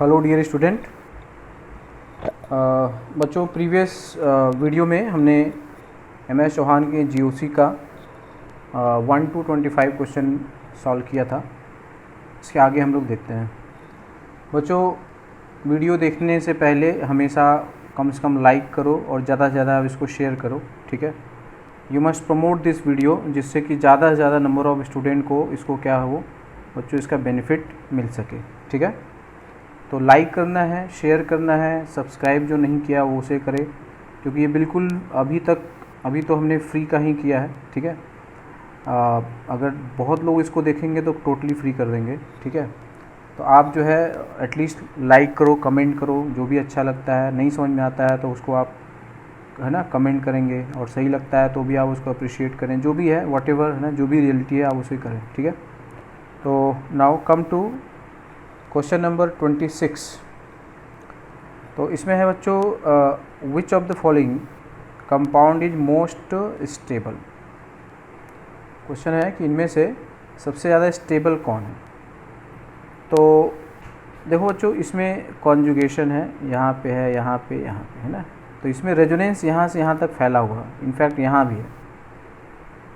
Hello dear student. बच्चों, previous video में हमने MS चौहान के GOC का 1 to 25 क्वेश्चन सॉल्व किया था। इसके आगे हम लोग देखते हैं। बच्चों, वीडियो देखने से पहले हमेशा कम से कम लाइक करो और ज़्यादा से ज़्यादा इसको शेयर करो, ठीक है। You must promote this video, जिससे कि ज़्यादा से ज़्यादा नंबर ऑफ़ स्टूडेंट को इसको क्या हो बच्चों इसका बेनिफिट मिल सके, ठीक है। तो लाइक करना है, शेयर करना है, सब्सक्राइब जो नहीं किया वो उसे करे, क्योंकि ये बिल्कुल अभी तो हमने फ्री का ही किया है, ठीक है। अगर बहुत लोग इसको देखेंगे तो टोटली फ्री कर देंगे, ठीक है। तो आप जो है एटलीस्ट लाइक करो, कमेंट करो, जो भी अच्छा लगता है। नहीं समझ में आता है तो उसको आप है ना कमेंट करेंगे, और सही लगता है तो भी आप उसको अप्रिशिएट करें। जो भी है व्हाटएवर है ना, जो भी रियलिटी है आप उसे करें, ठीक है। तो now come to question number 26। तो इसमें है बच्चों, which of the following compound is most stable. Question है कि इनमें से सबसे ज़्यादा स्टेबल कौन है। तो देखो बच्चों, इसमें कॉन्जुगेशन है, यहाँ पे है, यहाँ पे है ना। तो इसमें रेजोनेंस यहाँ से यहाँ तक फैला हुआ है, इनफैक्ट यहाँ भी है,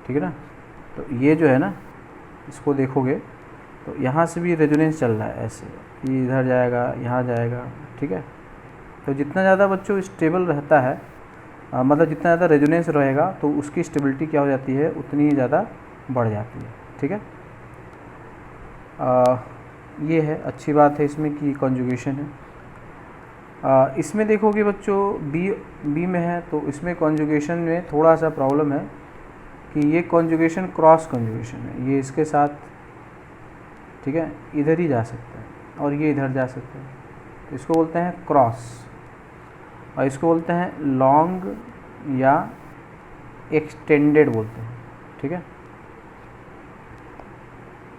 ठीक है ना। तो ये जो है ना, इसको देखोगे तो यहाँ से भी रेजोनेंस चल रहा है, ऐसे ये इधर जाएगा, यहाँ जाएगा, ठीक है। तो जितना ज़्यादा बच्चों स्टेबल रहता है, मतलब जितना ज़्यादा रेजोनेंस रहेगा तो उसकी स्टेबिलिटी क्या हो जाती है, उतनी ज़्यादा बढ़ जाती है, ठीक है। ये है अच्छी बात है इसमें कि कॉन्जुगेशन है। इसमें देखोगे बच्चों बी में है, तो इसमें कॉन्जुगेशन में थोड़ा सा प्रॉब्लम है कि ये कॉन्जुगेशन क्रॉस कॉन्जुगेशन है। ये इसके साथ, ठीक है, इधर ही जा सकता है और ये इधर जा सकता है, तो इसको बोलते हैं क्रॉस, और इसको बोलते हैं लॉन्ग या एक्सटेंडेड बोलते हैं, ठीक है।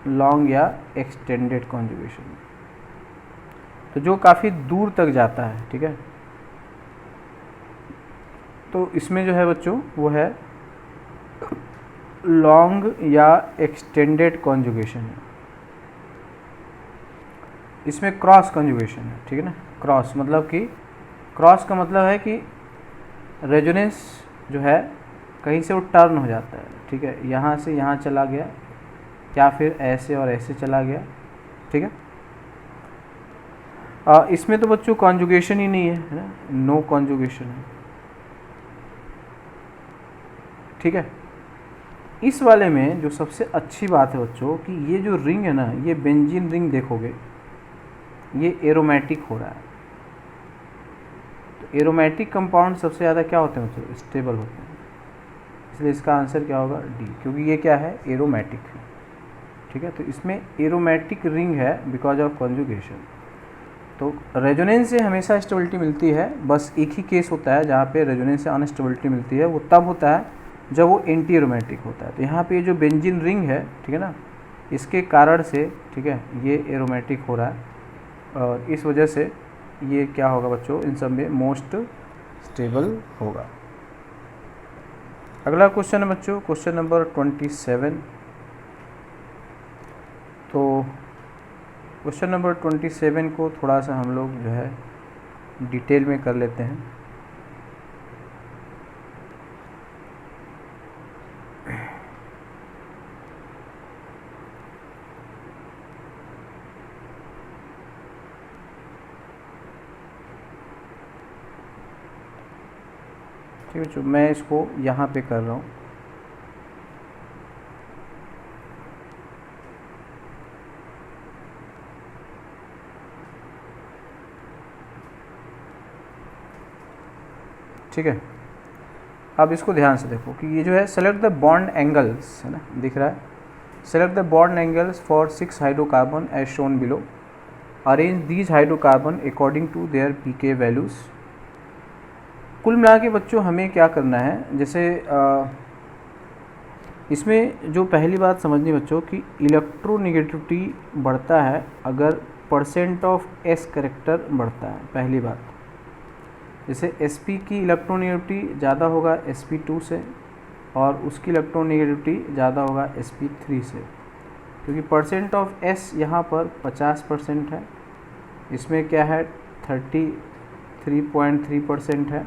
लॉन्ग या एक्सटेंडेड कॉन्जुगेशन, तो जो काफ़ी दूर तक जाता है, ठीक है। तो इसमें जो है बच्चों वो है लॉन्ग या एक्सटेंडेड कॉन्जुगेशन है। इसमें क्रॉस कॉन्जुगेशन है, ठीक है ना। क्रॉस मतलब कि क्रॉस का मतलब है कि रेजोनेंस जो है कहीं से वो टर्न हो जाता है, ठीक है। यहाँ से यहाँ चला गया, या फिर ऐसे और ऐसे चला गया, ठीक है। इसमें तो बच्चों कॉन्जुगेशन ही नहीं है ना, नो कॉन्जुगेशन है, ठीक है। इस वाले में जो सबसे अच्छी बात है बच्चों कि ये जो रिंग है ना, ये बेंजीन रिंग देखोगे ये एरोमेटिक हो रहा है। तो एरोमेटिक कंपाउंड सबसे ज़्यादा क्या होते हैं बच्चों, स्टेबल होते हैं। इसलिए इसका आंसर क्या होगा, डी, क्योंकि ये क्या है, एरोमेटिक है, ठीक है। तो इसमें एरोमेटिक रिंग है बिकॉज ऑफ कॉन्जुगेशन। तो रेजोनेंस से हमेशा स्टेबिलिटी मिलती है, बस एक ही केस होता है जहाँ पे रेजोनेंस से अनस्टेबिलिटी मिलती है, वो तब होता है जब वो एंटी एरोमेटिक होता है। तो यहाँ पे जो बेंजीन रिंग है, ठीक है ना, इसके कारण से, ठीक है, ये एरोमेटिक हो रहा है, और इस वजह से ये क्या होगा बच्चों, इन सब में मोस्ट स्टेबल होगा। अगला क्वेश्चन है बच्चों क्वेश्चन नंबर 27। तो क्वेश्चन नंबर 27 को थोड़ा सा हम लोग जो है डिटेल में कर लेते हैं। ठीक है, मैं इसको यहाँ पे कर रहा हूँ। ठीक है, अब इसको ध्यान से देखो कि ये जो है सेलेक्ट द बॉन्ड एंगल्स है ना, दिख रहा है। Select the bond angles for 6 hydrocarbon as shown below. Arrange these hydrocarbon according to their pK values. कुल मिला के बच्चों हमें क्या करना है, जैसे इसमें जो पहली बात समझनी बच्चों कि इलेक्ट्रोनेगेटिविटी बढ़ता है अगर परसेंट ऑफ S करेक्टर बढ़ता है। पहली बात, जैसे Sp की इलेक्ट्रोनेगेटिविटी ज़्यादा होगा Sp2 से, और उसकी इलेक्ट्रोनेगेटिविटी ज़्यादा होगा Sp3 से, क्योंकि परसेंट ऑफ S यहाँ पर 50% है इसमें क्या है 33.3% है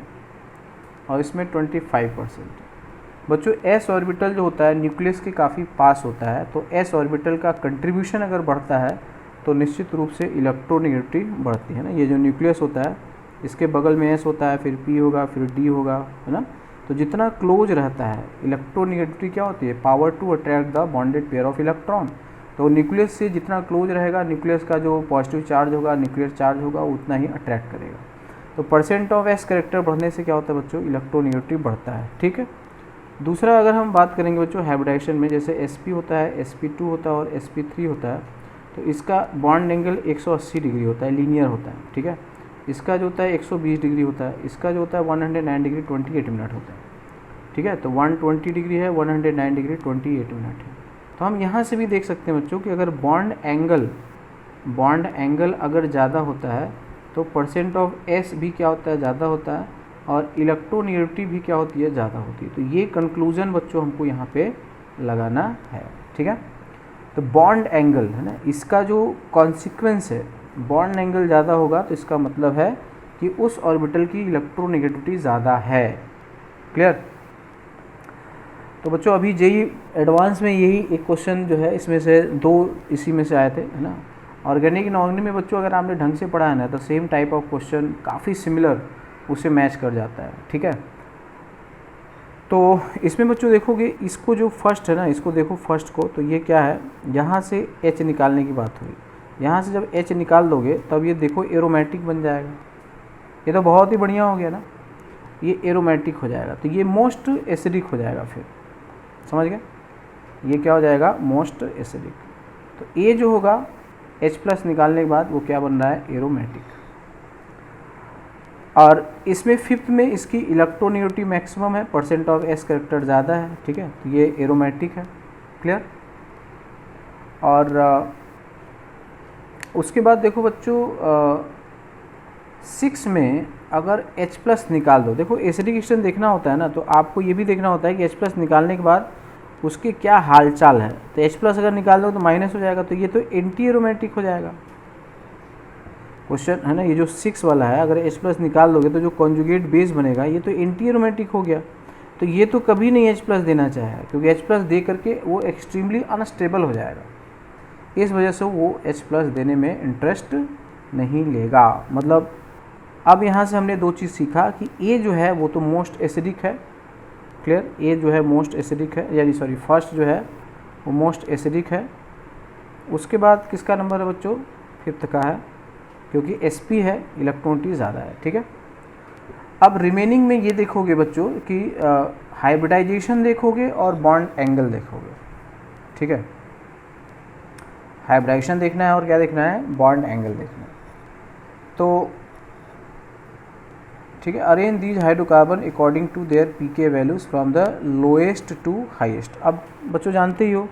और इसमें 25% है। बच्चों एस ऑर्बिटल जो होता है न्यूक्लियस के काफ़ी पास होता है, तो एस ऑर्बिटल का कंट्रीब्यूशन अगर बढ़ता है तो निश्चित रूप से इलेक्ट्रोनेगेटिविटी बढ़ती है ना। ये जो न्यूक्लियस होता है इसके बगल में एस होता है, फिर पी होगा, फिर डी होगा, है ना। तो जितना क्लोज रहता है इलेक्ट्रोनेगेटिविटी क्या होती है, power to attract the bonded pair of electron. तो न्यूक्लियस से जितना क्लोज रहेगा न्यूक्लियस का जो पॉजिटिव चार्ज होगा, न्यूक्लियर चार्ज होगा, उतना ही अट्रैक्ट करेगा। तो परसेंट ऑफ एस करेक्टर बढ़ने से क्या होता है बच्चों, इलेक्ट्रोनेगेटिविटी बढ़ता है। ठीक है। दूसरा अगर हम बात करेंगे बच्चों हाइब्रिडाइजेशन में, जैसे sp होता है, sp2 होता है और sp3 होता है, तो इसका बॉन्ड एंगल 180 डिग्री होता है, लीनियर होता है। ठीक है। इसका जो होता है 120 डिग्री होता है, इसका जो होता है 109 डिग्री 28 मिनट होता है। ठीक है। तो 120 डिग्री है, 109 डिग्री 28 मिनट है। तो हम यहाँ से भी देख सकते हैं बच्चों कि अगर बॉन्ड एंगल अगर ज़्यादा होता है तो परसेंट ऑफ एस भी क्या होता है, ज़्यादा होता है, और इलेक्ट्रोनेगेटिविटी भी क्या होती है, ज़्यादा होती है। तो ये कंक्लूजन बच्चों हमको यहाँ पे लगाना है। ठीक है। तो बॉन्ड एंगल है ना, इसका जो कॉन्सिक्वेंस है, बॉन्ड एंगल ज़्यादा होगा तो इसका मतलब है कि उस ऑर्बिटल की इलेक्ट्रोनेगेटिविटी ज़्यादा है। क्लियर। तो बच्चों अभी जेई एडवांस में यही एक क्वेश्चन जो है, इसमें से 2 इसी में से आए थे, है ना। ऑर्गेनिक इनऑर्गेनिक में बच्चों अगर आपने ढंग से पढ़ा है ना तो सेम टाइप ऑफ क्वेश्चन काफ़ी सिमिलर उसे मैच कर जाता है। ठीक है। तो इसमें बच्चों देखोगे इसको जो फर्स्ट है ना, इसको देखो फर्स्ट को, तो ये क्या है, यहाँ से एच निकालने की बात हुई। यहाँ से जब एच निकाल दोगे तब ये देखो एरोमेटिक बन जाएगा। ये तो बहुत ही बढ़िया हो गया ना, ये एरोमेटिक हो जाएगा। तो ये मोस्ट एसिडिक हो जाएगा, फिर समझ गए, ये क्या हो जाएगा, मोस्ट एसिडिक। तो ए जो होगा H+ निकालने के बाद वो क्या बन रहा है, एरोमेटिक। और इसमें फिफ्थ में इसकी इलेक्ट्रोनेगेटिविटी मैक्सिमम है, परसेंट ऑफ एस करेक्टर ज़्यादा है। ठीक है। तो ये एरोमेटिक है। क्लियर। और उसके बाद देखो बच्चों 6 में अगर H+ निकाल दो, देखो एसिडिक स्ट्रेंथ देखना होता है ना, तो आपको ये भी देखना होता है कि H+ निकालने के बाद उसके क्या हालचाल है। तो H+ अगर निकाल दो तो माइनस हो जाएगा, तो ये तो एंटी एरोमेटिक हो जाएगा क्वेश्चन, है ना। ये जो 6 वाला है, अगर H+ निकाल दोगे तो जो कॉन्जुगेट बेस बनेगा ये तो एंटी एरोमेटिक हो गया। तो ये तो कभी नहीं H+ देना चाहेगा, क्योंकि H+ दे करके वो एक्सट्रीमली अनस्टेबल हो जाएगा। इस वजह से वो H+ देने में इंटरेस्ट नहीं लेगा। मतलब अब यहाँ से हमने 2 चीज़ सीखा कि ए जो है वो तो मोस्ट एसिडिक है। क्लियर। ए जो है मोस्ट एसिडिक है, यानी सॉरी फर्स्ट जो है वो मोस्ट एसिडिक है। उसके बाद किसका नंबर है बच्चों, 5th का है, क्योंकि sp है, इलेक्ट्रॉनिटी ज़्यादा है। ठीक है। अब रिमेनिंग में ये देखोगे बच्चों कि हाइब्रिडाइजेशन देखोगे और बॉन्ड एंगल देखोगे। ठीक है। हाइब्रिडाइजेशन देखना है और क्या देखना है, बॉन्ड एंगल देखना है। तो ठीक है। Arrange these hydrocarbon according to their pK values from the lowest to highest. अब बच्चों जानते ही हो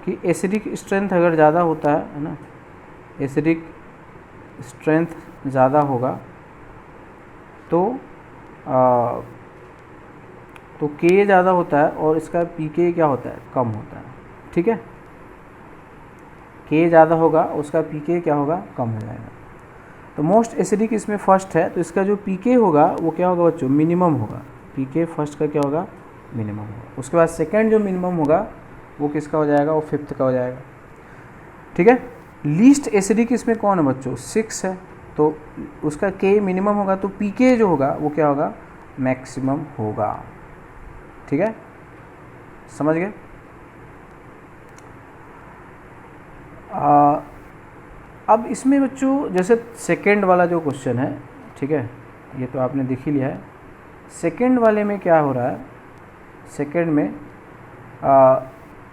कि एसिडिक स्ट्रेंथ अगर ज़्यादा होता है ना, एसिडिक स्ट्रेंथ ज़्यादा होगा तो K ज़्यादा होता है और इसका pK क्या होता है, कम होता है। ठीक है। K ज़्यादा होगा, उसका pK क्या होगा, कम हो जाएगा। तो मोस्ट एसिडिक इसमें फर्स्ट है, तो इसका जो pK होगा वो क्या होगा बच्चों, मिनिमम होगा। pK फर्स्ट का क्या होगा, मिनिमम होगा। उसके बाद सेकंड जो मिनिमम होगा वो किसका हो जाएगा, वो 5th का हो जाएगा। ठीक है। लीस्ट एसिडिक इसमें कौन है बच्चों, 6 है, तो उसका K मिनिमम होगा, तो pK जो होगा वो क्या होगा, मैक्सिमम होगा। ठीक है। समझ गए। अब इसमें बच्चों जैसे सेकंड वाला जो क्वेश्चन है, ठीक है, ये तो आपने देख ही लिया है। सेकंड वाले में क्या हो रहा है, सेकंड में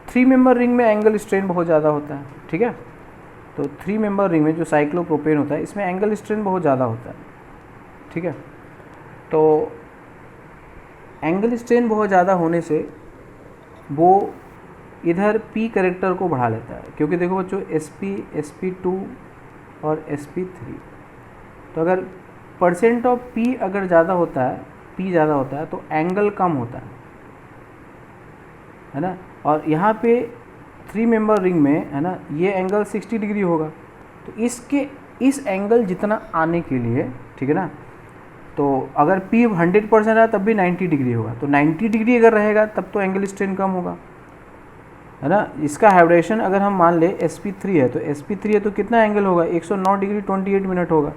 3 मेंबर रिंग में एंगल स्ट्रेन बहुत ज़्यादा होता है। ठीक है। तो 3 मेंबर रिंग में जो साइक्लोप्रोपेन होता है इसमें एंगल स्ट्रेन बहुत ज़्यादा होता है। ठीक है। तो एंगल स्ट्रेन बहुत ज़्यादा होने से वो इधर P करेक्टर को बढ़ा लेता है, क्योंकि देखो बच्चों sp sp2 और sp3, तो अगर परसेंट ऑफ P अगर ज़्यादा होता है, P ज़्यादा होता है तो एंगल कम होता है ना। और यहाँ पे 3 मेंबर रिंग में है ना, ये एंगल 60 डिग्री होगा, तो इसके इस एंगल जितना आने के लिए, ठीक है ना, तो अगर P 100% है तब भी 90 डिग्री होगा, तो 90 डिग्री अगर रहेगा तब तो एंगल स्ट्रेन कम होगा, है ना। इसका हाइब्रेशन अगर हम मान ले sp3 है, तो sp3 है तो कितना एंगल होगा, 109 डिग्री 28 मिनट होगा,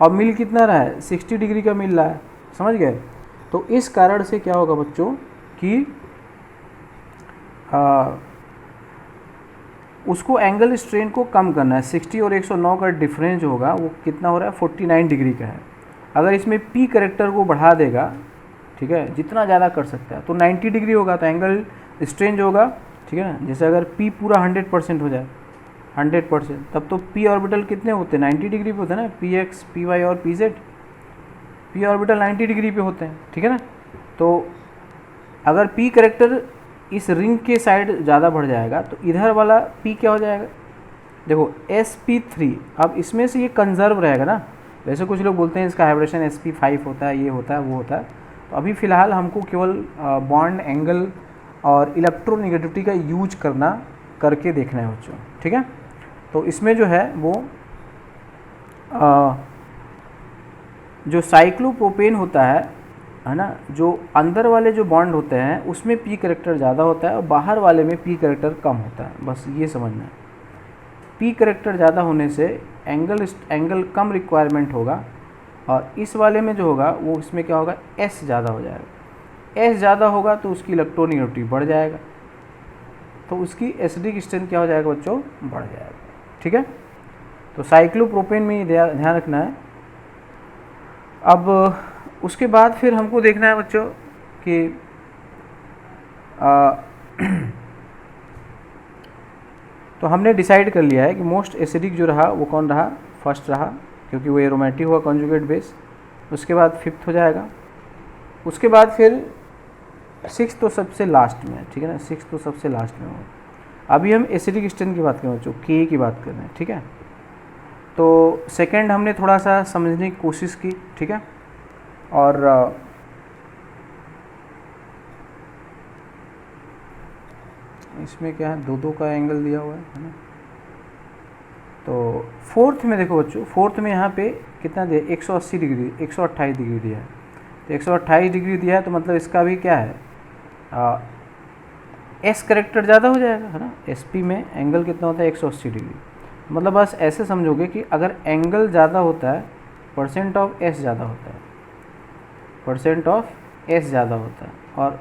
और मिल कितना रहा है, 60 डिग्री का मिल रहा है, समझ गए। तो इस कारण से क्या होगा बच्चों कि उसको एंगल स्ट्रेन को कम करना है। 60 और 109 का डिफरेंस होगा वो कितना हो रहा है, 49 डिग्री का है। अगर इसमें पी करेक्टर को बढ़ा देगा, ठीक है, जितना ज़्यादा कर सकता है, तो 90 डिग्री होगा, तो एंगल स्ट्रेन होगा, ठीक है ना। जैसे अगर पी पूरा 100% हो जाए, 100%, तब तो पी ऑर्बिटल कितने होते हैं, 90 डिग्री पे होते हैं ना, पी एक्स, पी वाई और P Z, P orbital 90 degree पे होते हैं, ठीक है ना। तो अगर पी करेक्टर इस रिंग के साइड ज़्यादा बढ़ जाएगा तो इधर वाला पी क्या हो जाएगा, देखो sp3, अब इसमें से ये कंजर्व रहेगा ना। वैसे कुछ लोग बोलते हैं इसका हाइब्रेशन sp5 होता है, ये होता है, वो होता है, तो अभी फ़िलहाल हमको केवल बॉन्ड एंगल और इलेक्ट्रोनेगेटिविटी का यूज करके देखना है बच्चों, ठीक है। तो इसमें जो है वो जो साइक्लोप्रोपेन होता है ना, जो अंदर वाले जो बॉन्ड होते हैं उसमें पी करेक्टर ज़्यादा होता है और बाहर वाले में पी करेक्टर कम होता है, बस ये समझना है। पी करेक्टर ज़्यादा होने से एंगल कम रिक्वायरमेंट होगा, और इस वाले में जो होगा वो इसमें क्या होगा, एस ज़्यादा हो जाएगा। एस ज़्यादा होगा तो उसकी इलेक्ट्रोनेगेटिविटी बढ़ जाएगा, तो उसकी एसिडिक स्ट्रेंथ क्या हो जाएगा बच्चों, बढ़ जाएगा, ठीक है। तो साइक्लोप्रोपेन में ये ध्यान रखना है। अब उसके बाद फिर हमको देखना है बच्चों कि तो हमने डिसाइड कर लिया है कि मोस्ट एसिडिक जो रहा वो कौन रहा, फर्स्ट रहा, क्योंकि वो एरोमेटिक हुआ कॉन्जुगेट बेस। उसके बाद फिफ्थ हो जाएगा, उसके बाद फिर सिक्स तो सबसे लास्ट में है, ठीक है ना, सिक्स तो सबसे लास्ट में होगा। अभी हम एसिडिक स्ट्रेंथ की बात कर रहे हैं बच्चों, के की बात कर रहे हैं, ठीक है। तो सेकंड हमने थोड़ा सा समझने की कोशिश की, ठीक है, और इसमें क्या है, दो का एंगल दिया हुआ है ना। तो फोर्थ में देखो बच्चों, फोर्थ में यहाँ पे कितना दिया, 180 डिग्री, 128 डिग्री दिया है। तो 128 डिग्री दिया है तो मतलब इसका भी क्या है, एस करेक्टर ज़्यादा हो जाएगा, है ना। एसपी में एंगल कितना होता है, 180 डिग्री। मतलब बस ऐसे समझोगे कि अगर एंगल ज़्यादा होता है, परसेंट ऑफ एस ज़्यादा होता है, परसेंट ऑफ एस ज़्यादा होता है, और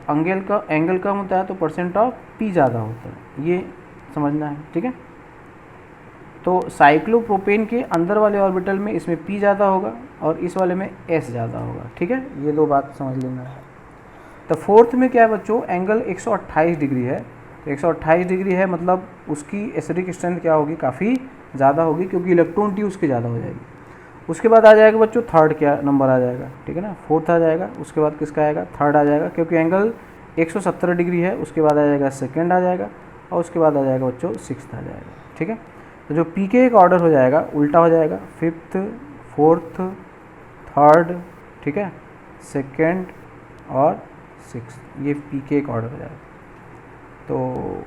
एंगल कम होता है तो परसेंट ऑफ पी ज़्यादा होता है, ये समझना है, ठीक है। तो साइक्लोप्रोपेन के अंदर वाले ऑर्बिटल में इसमें पी ज़्यादा होगा और इस वाले में एस ज़्यादा होगा, ठीक है, ये दो बात समझ लेना है। तो फोर्थ में क्या है बच्चों, एंगल 128 डिग्री है, तो 128 डिग्री है मतलब उसकी एसिडिक स्ट्रेंथ क्या होगी, काफ़ी ज़्यादा होगी, क्योंकि इलेक्ट्रॉन टी उसकी ज़्यादा हो जाएगी। उसके बाद आ जाएगा बच्चों थर्ड, क्या नंबर आ जाएगा, ठीक है ना, फोर्थ आ जाएगा। उसके बाद किसका आएगा, थर्ड आ जाएगा, क्योंकि एंगल 170 डिग्री है। उसके बाद आ जाएगा सेकंड आ जाएगा, और उसके बाद आ जाएगा बच्चों सिक्स्थ आ जाएगा, ठीक है। तो जो पी के का ऑर्डर हो जाएगा उल्टा हो जाएगा, फिफ्थ, फोर्थ, थर्ड, ठीक है, सेकेंड और सिक्स, ये पी के का ऑर्डर हो जाएगा। तो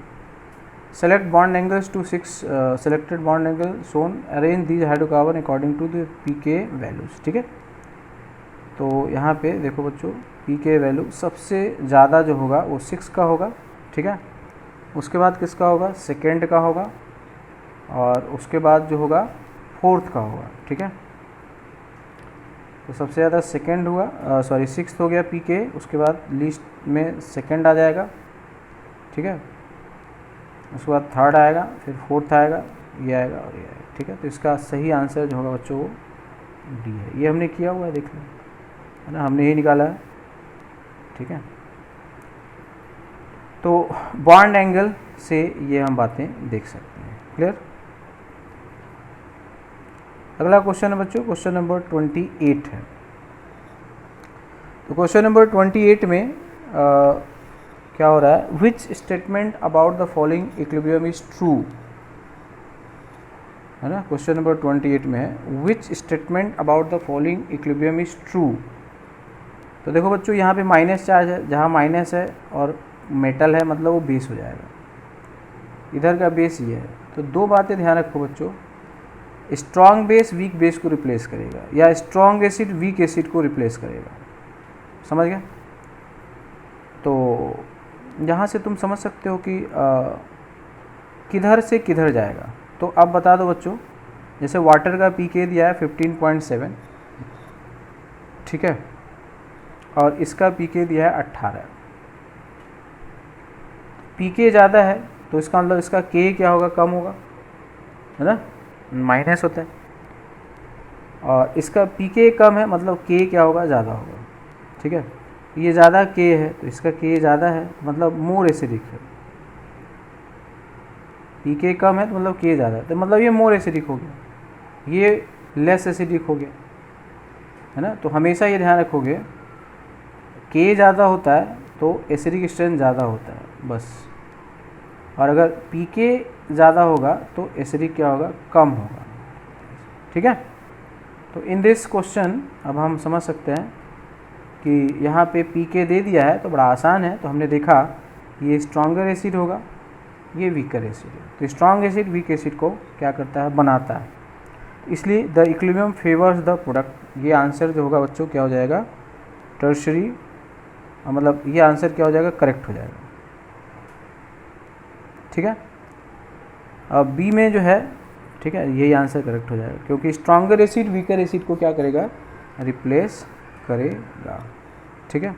select bond angles to six selected bond angle shown, arrange these hydrocarbon according to the P K values, ठीक है। तो यहाँ पे देखो बच्चों, पी के वैल्यू सबसे ज़्यादा जो होगा वो 6 का होगा, ठीक है। उसके बाद किसका होगा, सेकेंड का होगा, और उसके बाद जो होगा फोर्थ का होगा, ठीक है। तो सबसे ज़्यादा सेकेंड हुआ, सॉरी सिक्स्थ हो गया पी के, उसके बाद लीस्ट में सेकेंड आ जाएगा, ठीक है। उसके बाद थर्ड आएगा, फिर फोर्थ आएगा, ये आएगा और ये आएगा, ठीक है। तो इसका सही आंसर जो होगा बच्चों वो डी है। ये हमने किया हुआ है, देख लो, है ना, हमने ही निकाला है, ठीक है। तो बॉन्ड एंगल से ये हम बातें देख सकते हैं, क्लियर। अगला क्वेश्चन है बच्चों, क्वेश्चन नंबर 28 है। तो क्वेश्चन नंबर 28 में क्या हो रहा है, which statement about the following equilibrium is true, है ना। क्वेश्चन नंबर 28 में है, which statement about the following equilibrium is true. तो देखो बच्चों, यहाँ पे माइनस चार्ज है, जहाँ माइनस है और मेटल है मतलब वो बेस हो जाएगा, इधर का बेस ये है। तो दो बातें ध्यान रखो बच्चों, स्ट्रॉन्ग बेस वीक बेस को रिप्लेस करेगा या स्ट्रॉन्ग एसिड वीक एसिड को रिप्लेस करेगा। समझ गया? तो यहाँ से तुम समझ सकते हो कि किधर से किधर जाएगा। तो अब बता दो बच्चों, जैसे वाटर का पीके दिया है 15.7, ठीक है, और इसका पीके दिया है 18। पीके ज़्यादा है तो इसका मतलब इसका के क्या होगा, कम होगा, है ना, माइनस होता है। और इसका पीके कम है मतलब के क्या होगा, ज़्यादा होगा। ठीक है, ये ज़्यादा के है तो इसका के ज़्यादा है मतलब मोर एसिडिक है। पीके कम है तो मतलब के ज़्यादा है तो मतलब ये मोर एसिडिक हो गया, ये लेस एसिडिक हो गया, है ना। तो हमेशा ये ध्यान रखोगे, के ज़्यादा होता है तो एसिडिक स्ट्रेंथ ज़्यादा होता है बस। और अगर पीके ज़्यादा होगा तो एसिडिक क्या होगा, कम होगा। ठीक है, तो इन दिस क्वेश्चन अब हम समझ सकते हैं कि यहाँ पे पीके दे दिया है तो बड़ा आसान है। तो हमने देखा ये स्ट्रॉन्गर एसिड होगा, ये वीकर एसिड है। तो स्ट्रॉन्ग एसिड वीक एसिड को क्या करता है, बनाता है। इसलिए the equilibrium favours the product. ये आंसर जो होगा बच्चों क्या हो जाएगा, टर्शरी, मतलब ये आंसर क्या हो जाएगा, करेक्ट हो जाएगा। ठीक है, अब बी में जो है, ठीक है, यही आंसर करेक्ट हो जाएगा क्योंकि स्ट्रॉन्गर एसिड वीकर एसिड को क्या करेगा, रिप्लेस करेगा। ठीक है,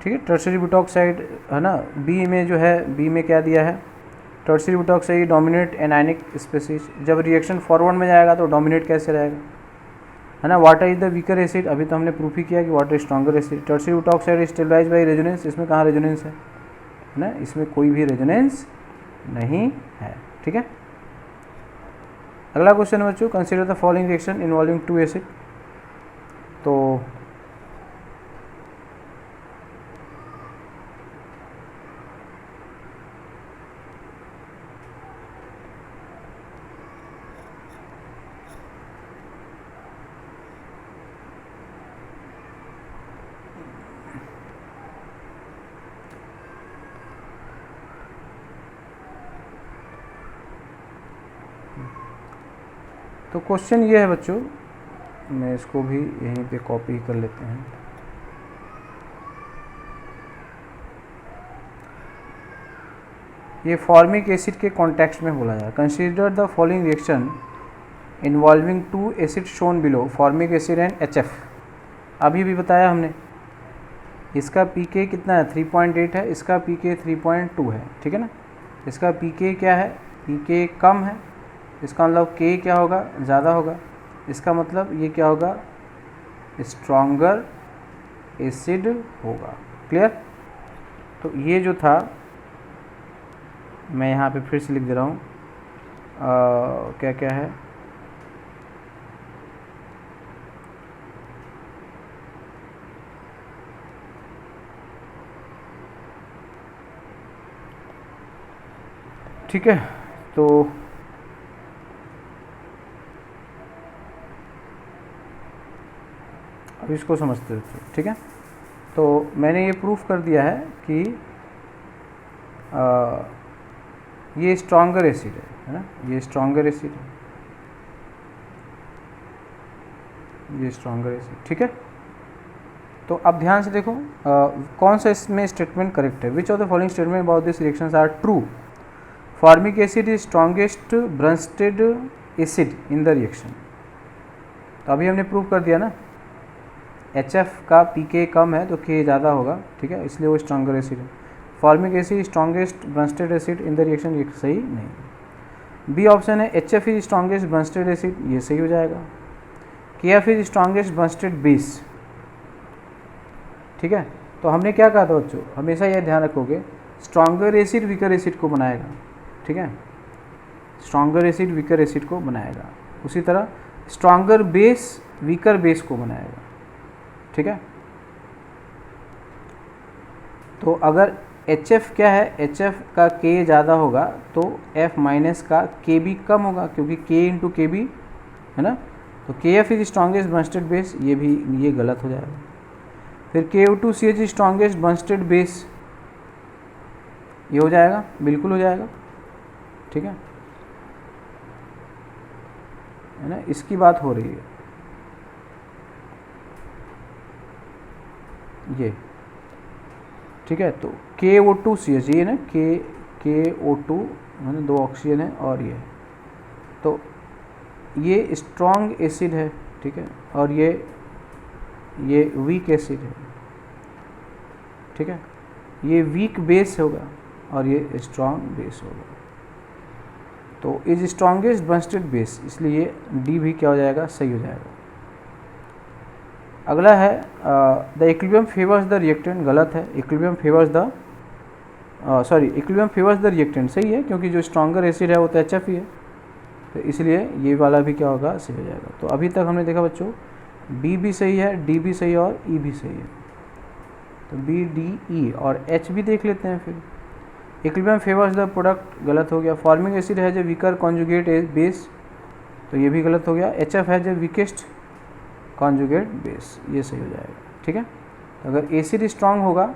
ठीक है, टर्शरी बुटॉक्साइड है ना। बी में जो है, बी में क्या दिया है, tertiary butoxide dominate anionic species. जब रिएक्शन फॉरवर्ड में जाएगा तो डोमिनेट कैसे रहेगा, है ना। Water is the weaker acid, अभी तो हमने प्रूफ ही किया कि water stronger acid. Tertiary butoxide stabilize by resonance, इसमें कहाँ रेजोनेंस है ना, इसमें कोई भी रेजोनेंस नहीं है। ठीक है, अगला क्वेश्चन बच्चों, consider the following reaction involving two acid. तो क्वेश्चन ये है बच्चों, मैं इसको भी यहीं पे कॉपी कर लेते हैं। ये फॉर्मिक एसिड के कॉन्टेक्स्ट में बोला जाए। Consider the following reaction involving two acid shown below, formic acid and HF। अभी भी बताया हमने, इसका पीके कितना है, 3.8 है, इसका पीके 3.2 है। ठीक है ना, इसका पीके क्या है, पीके कम है, इसका मतलब के क्या होगा, ज़्यादा होगा। इसका मतलब ये क्या होगा, स्ट्रॉन्गर एसिड होगा। क्लियर? तो ये जो था, मैं यहाँ पे फिर से लिख दे रहा हूँ, क्या क्या है, ठीक है। तो अब इसको समझते हो, ठीक है। तो मैंने ये प्रूफ कर दिया है कि ये स्ट्रॉन्गर एसिड है ना, ये स्ट्रॉन्गर एसिड है, ये स्ट्रॉन्गर एसिड। ठीक है, तो अब ध्यान से देखो, कौन सा इसमें स्टेटमेंट करेक्ट है। Which of the following statement about this reactions are true. Formic acid is strongest Bronsted acid in the reaction. तो अभी हमने प्रूव कर दिया ना, HF का पीके कम है तो के ज़्यादा होगा। ठीक है, इसलिए वो स्ट्रॉन्गर एसिड है। Formic acid strongest Bronsted acid in the reaction, ये सही नहीं। बी ऑप्शन है HF is strongest Bronsted acid, ये सही हो जाएगा। KF is strongest Bronsted base. ठीक है, तो हमने क्या कहा था बच्चों, हमेशा ये ध्यान रखोगे, स्ट्रॉन्गर एसिड वीकर एसिड को बनाएगा। ठीक है, स्ट्रॉन्गर एसिड वीकर एसिड को बनाएगा। उसी तरह स्ट्रॉन्गर बेस वीकर बेस को बनाएगा। ठीक है, तो अगर HF क्या है, HF का K ज़्यादा होगा तो F माइनस का K भी कम होगा क्योंकि K इंटू के बी है ना। तो KF is strongest Bronsted base, ये भी ये गलत हो जाएगा। फिर KO2CH is strongest Bronsted base, ये हो जाएगा, बिल्कुल हो जाएगा। ठीक है, है ना, इसकी बात हो रही है, ये ठीक है। तो KO2CH ये ना KO2 है ना, 2 ऑक्सीजन है और ये, तो ये स्ट्रॉन्ग एसिड है, ठीक है, और ये वीक एसिड है, ठीक है। ये वीक बेस होगा और ये स्ट्रॉन्ग बेस होगा। तो इज स्ट्रॉन्गेस्ट बॉन्डेड बेस, इसलिए डी भी क्या हो जाएगा, सही हो जाएगा। अगला है the equilibrium favours the reactant, गलत है। Equilibrium favours the equilibrium favours the reactant सही है, क्योंकि जो स्ट्रॉन्गर एसिड है वो तो HF ही है, तो इसलिए ये वाला भी क्या होगा, सही हो जाएगा। तो अभी तक हमने देखा बच्चों, बी भी सही है, डी भी सही है और ई भी सही है। तो बी, डी, ई और एच भी देख लेते हैं फिर। इक्विलिब्रियम फेवर्स द प्रोडक्ट, गलत हो गया। फॉर्मिंग एसिड है जो वीकर कॉन्जुगेट बेस, तो ये भी गलत हो गया। HF है जो वीकेस्ट कॉन्जुगेट बेस, ये सही हो जाएगा, ठीक है। तो अगर एसिड स्ट्रांग होगा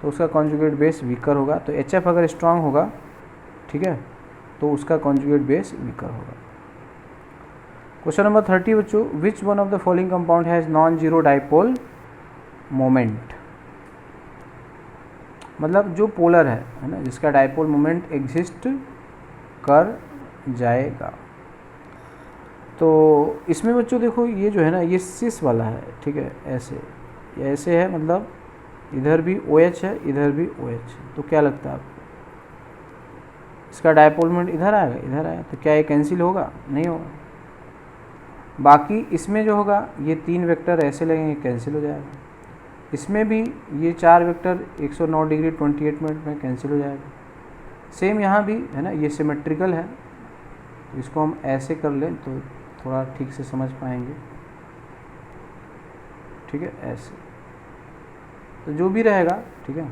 तो उसका कॉन्जुगेट बेस वीकर होगा, तो HF अगर स्ट्रांग होगा, ठीक है, तो उसका कॉन्जुगेट बेस वीकर होगा। क्वेश्चन नंबर 30 बच्चों, विच one of the following compound has non zero dipole moment, मतलब जो पोलर है ना, जिसका डाइपोल मोमेंट एग्जिस्ट कर जाएगा। तो इसमें बच्चों देखो, ये जो है ना, ये सिस वाला है, ठीक है, ऐसे है, मतलब इधर भी OH है, इधर भी OH है। तो क्या लगता है आपको, इसका डाइपोल मोमेंट इधर आएगा, इधर आएगा, तो क्या ये कैंसिल होगा, नहीं होगा। बाकी इसमें जो होगा, ये 3 वेक्टर ऐसे लगेंगे, कैंसिल हो जाएगा। इसमें भी ये 4 वेक्टर 109 डिग्री 28 मिनट में कैंसिल हो जाएगा। सेम यहाँ भी है ना, ये सिमेट्रिकल है, तो इसको हम ऐसे कर लें तो थोड़ा ठीक से समझ पाएंगे, ठीक है, ऐसे। तो जो भी रहेगा, ठीक है,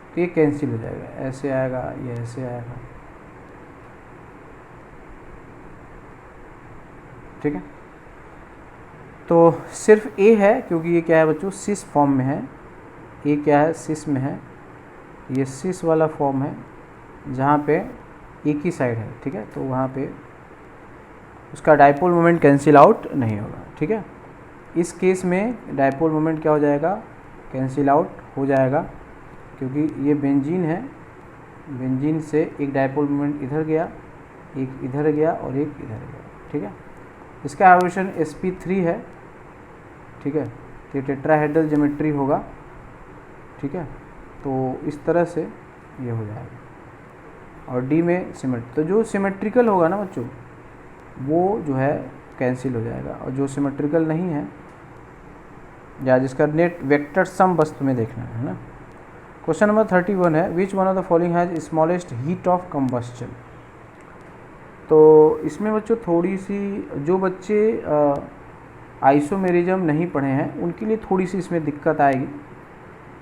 तो ये कैंसिल हो जाएगा, ऐसे आएगा, ये ऐसे आएगा, ठीक है। तो सिर्फ ए है, क्योंकि ये क्या है बच्चों, सिस फॉर्म में है। ए क्या है, सिस में है, ये सिस वाला फॉर्म है जहाँ पे एक ही साइड है, ठीक है, तो वहाँ पे उसका डाइपोल मोमेंट कैंसिल आउट नहीं होगा, ठीक है। इस केस में डाइपोल मोमेंट क्या हो जाएगा, कैंसिल आउट हो जाएगा, क्योंकि ये बेंजीन है, बेंजीन से एक डाइपोल मोमेंट इधर गया, एक इधर गया और एक इधर गया, ठीक है। इसका हाइब्रिडेशन sp3 है, ठीक है, तो टेट्राहेड्रल ज्योमेट्री होगा, ठीक है। तो इस तरह से ये हो जाएगा, और डी में सिमेट्री, तो जो सिमेट्रिकल होगा ना बच्चों, वो जो है कैंसिल हो जाएगा, और जो सिमेट्रिकल नहीं है, या जिसका नेट वेक्टर सम बस तुम्हें देखना है ना। क्वेश्चन नंबर 31 है, which one of the following has smallest heat of combustion. तो इसमें बच्चों थोड़ी सी, जो बच्चे आइसोमेरिज्म नहीं पढ़े हैं उनके लिए थोड़ी सी इसमें दिक्कत आएगी।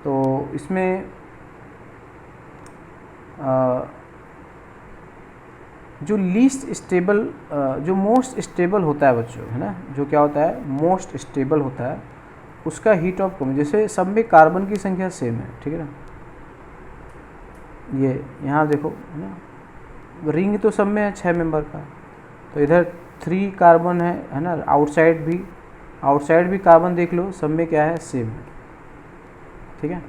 तो इसमें जो लीस्ट स्टेबल, जो मोस्ट स्टेबल होता है बच्चों, है ना, जो क्या होता है, मोस्ट स्टेबल होता है, उसका हीट ऑफ कम, जैसे सब में कार्बन की संख्या सेम है, ठीक है ना, ये यहाँ देखो, है ना, रिंग तो सब में है 6 मेंबर का, तो इधर 3 कार्बन है ना, आउटसाइड भी कार्बन देख लो, सब में क्या है, सेम है, ठीक है,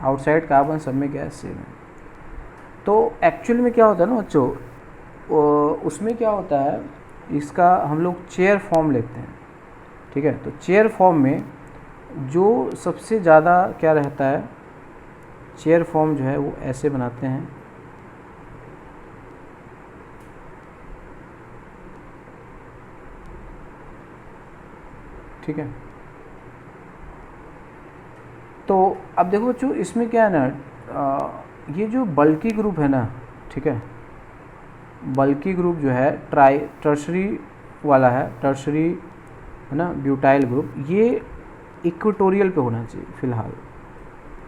आउटसाइड कार्बन सब में क्या है, सेम है। तो एक्चुअल में क्या होता है ना बच्चों, उसमें क्या होता है, इसका हम लोग चेयर फॉर्म लेते हैं, ठीक है। तो चेयर फॉर्म में जो सबसे ज़्यादा क्या रहता है, चेयर फॉर्म जो है वो ऐसे बनाते हैं, ठीक है। तो अब देखो बच्चों, इसमें क्या है ना, ये जो बल्की ग्रुप है ना, ठीक है, बल्की ग्रुप जो है टर्शरी वाला है, टर्शरी है ना, ब्यूटाइल ग्रुप, ये इक्वेटोरियल पे होना चाहिए फिलहाल,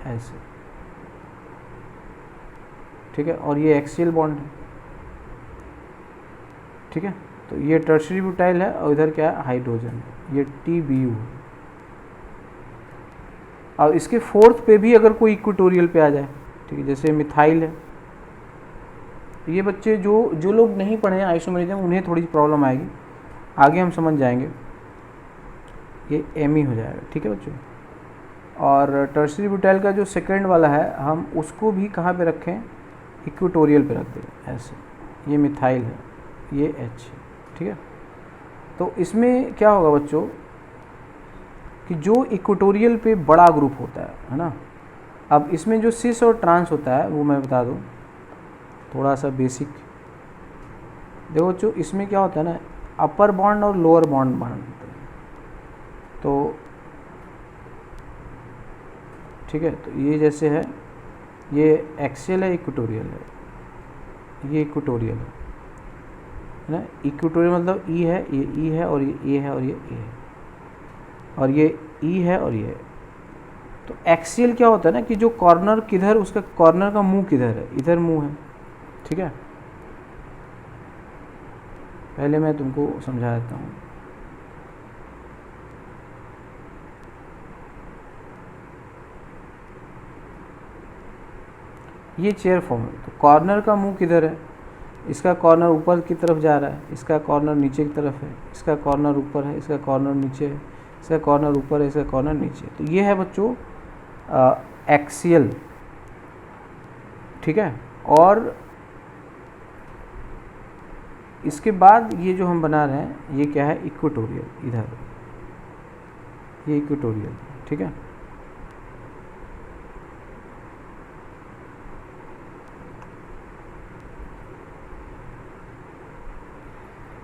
ऐसे, ठीक है, और ये एक्सियल बॉन्ड है, ठीक है। तो ये टर्शरी ब्यूटाइल है, और इधर क्या है, हाइड्रोजन, ये TBU है। और इसके फोर्थ पे भी अगर कोई इक्वेटोरियल पे आ जाए, ठीक है, जैसे मिथाइल है, ये बच्चे जो लोग नहीं पढ़े हैं आइसोमेरिज्म उन्हें थोड़ी सी प्रॉब्लम आएगी, आगे हम समझ जाएंगे। ये एम ही हो जाएगा, ठीक है बच्चों। और टर्शियरी ब्यूटाइल का जो सेकंड वाला है हम उसको भी कहाँ पे रखें, इक्वेटोरियल पे रख दें ऐसे। ये मिथाइल है, ये एच है, ठीक है। तो इसमें क्या होगा बच्चों कि जो इक्वेटोरियल पे बड़ा ग्रुप होता है ना। अब इसमें जो सिस और ट्रांस होता है वो मैं बता दूं थोड़ा सा बेसिक। देखो बच्चों इसमें क्या होता है ना, अपर बॉन्ड और लोअर बॉन्ड बनते हैं। तो ठीक है, तो ये जैसे है, ये एक्सियल है, इक्वेटोरियल है, ये इक्वेटोरियल है ना। इक्वेटोरियल मतलब ई है, ये ई है और ये ए है और ये ए है, और ये ई है और ये है। तो एक्सियल क्या होता है ना कि जो कॉर्नर किधर, उसका कॉर्नर का मुंह किधर है, इधर मुंह है, ठीक है। पहले मैं तुमको समझा देता हूँ। ये चेयर फॉर्म है, तो कॉर्नर का मुंह किधर है, इसका कॉर्नर ऊपर की तरफ जा रहा है, इसका कॉर्नर नीचे की तरफ है, इसका कॉर्नर ऊपर है, इसका कॉर्नर नीचे है, इसका कॉर्नर ऊपर है, इसका कॉर्नर नीचे। तो ये है बच्चों एक्सियल, ठीक है। और इसके बाद ये जो हम बना रहे हैं ये क्या है, इक्वेटोरियल, इधर ये इक्वेटोरियल, ठीक है।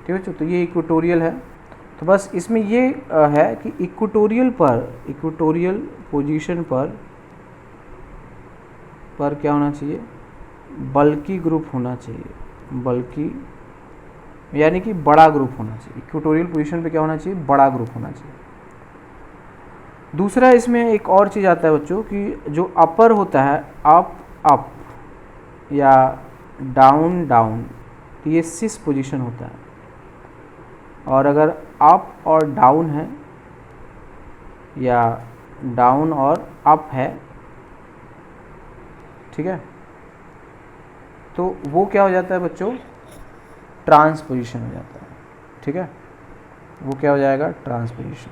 ठीक है, तो ये इक्वेटोरियल है। तो बस इसमें ये है कि इक्वेटोरियल पोजीशन पर क्या होना चाहिए, बल्की ग्रुप होना चाहिए, बल्की यानी कि बड़ा ग्रुप होना चाहिए। इक्वेटोरियल पोजीशन पे क्या होना चाहिए, बड़ा ग्रुप होना चाहिए। दूसरा इसमें एक और चीज़ आता है बच्चों कि जो अपर होता है, अप या डाउन डाउन, तो ये सिस पोजीशन होता है। और अगर अप और डाउन है या डाउन और अप है, ठीक है, तो वो क्या हो जाता है बच्चों, ट्रांस पोजीशन हो जाता है, ठीक है। वो क्या हो जाएगा, ट्रांस पोजीशन।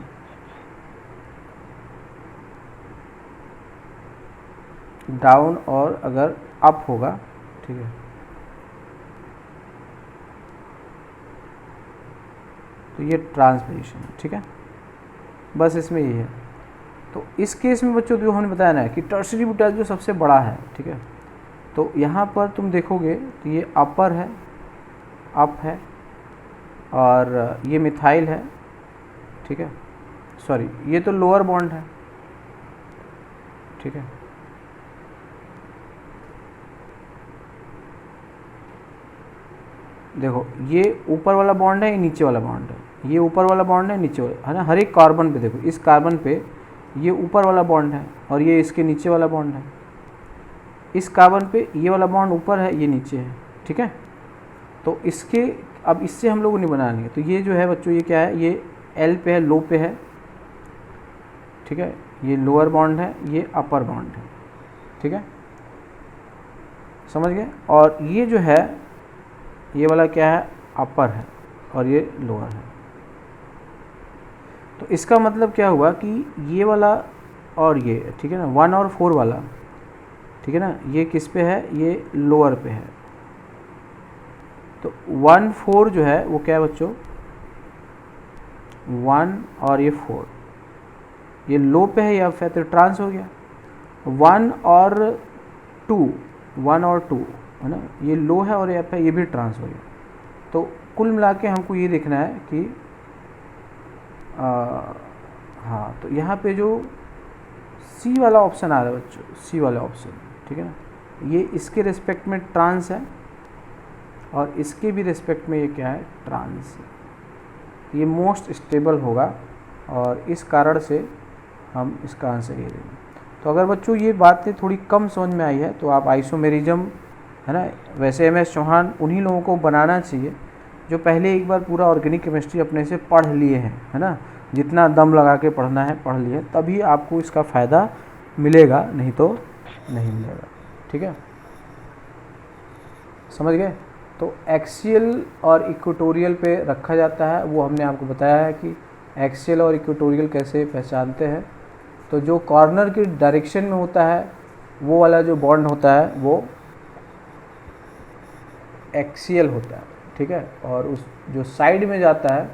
डाउन और अगर अप होगा, ठीक है, तो ये ट्रांस पोजीशन है, ठीक है। बस इसमें ये है। तो इस केस में बच्चों जो हमने बताया ना कि टर्शियरी ब्यूटाइल जो सबसे बड़ा है, ठीक है, तो यहाँ पर तुम देखोगे तो ये अपर है, अप है, और ये मिथाइल है, ठीक है, सॉरी ये तो लोअर बॉन्ड है, ठीक है। देखो ये ऊपर वाला बॉन्ड है, ये नीचे वाला बॉन्ड है, ये ऊपर वाला बॉन्ड है, नीचे वाला है ना। हर एक कार्बन पे देखो, इस कार्बन पे ये ऊपर वाला बॉन्ड है और ये इसके नीचे वाला बॉन्ड है। इस कार्बन पे ये वाला बॉन्ड ऊपर है, ये नीचे है, ठीक है। तो इसके अब इससे हम लोग नहीं बनाएंगे। तो ये जो है बच्चों ये क्या है, ये एल पे है, लो पे है, ठीक है। ये लोअर बॉन्ड है, ये अपर बॉन्ड है, ठीक है, समझ गए। और ये जो है ये वाला क्या है, अपर है और ये लोअर है। तो इसका मतलब क्या हुआ कि ये वाला और ये, ठीक है ना, 1 और 4 वाला, ठीक है ना, ये किस पे है, ये लोअर पे है। तो 1 4 जो है वो क्या है बच्चों, 1 और ये 4 ये लो पे है, या फिर तो ट्रांस हो गया। 1 और 2, 1 और 2 है ना, ये लो है और ये भी ट्रांस हो गया। तो कुल मिला के हमको ये देखना है कि हाँ, तो यहाँ पे जो सी वाला ऑप्शन आ रहा है बच्चों, सी वाला ऑप्शन, ठीक है ना, ये इसके रिस्पेक्ट में ट्रांस है और इसके भी रिस्पेक्ट में ये क्या है, ट्रांस है। ये मोस्ट स्टेबल होगा और इस कारण से हम इसका आंसर ये देंगे। तो अगर बच्चों ये बातें थोड़ी कम समझ में आई है तो आप आइसोमेरिज्म, है ना, वैसे एमएस चौहान उन्हीं लोगों को बनाना चाहिए जो पहले एक बार पूरा ऑर्गेनिक केमिस्ट्री अपने से पढ़ लिए हैं, है ना। जितना दम लगा के पढ़ना है पढ़ लिए, तभी आपको इसका फ़ायदा मिलेगा, नहीं तो नहीं मिलेगा, ठीक है। समझ गए। तो एक्सियल और इक्वेटोरियल पे रखा जाता है, वो हमने आपको बताया है कि एक्सियल और इक्वेटोरियल कैसे पहचानते हैं। तो जो कॉर्नर की डायरेक्शन में होता है वो वाला जो बॉन्ड होता है वो एक्सियल होता है, ठीक है, और उस जो साइड में जाता है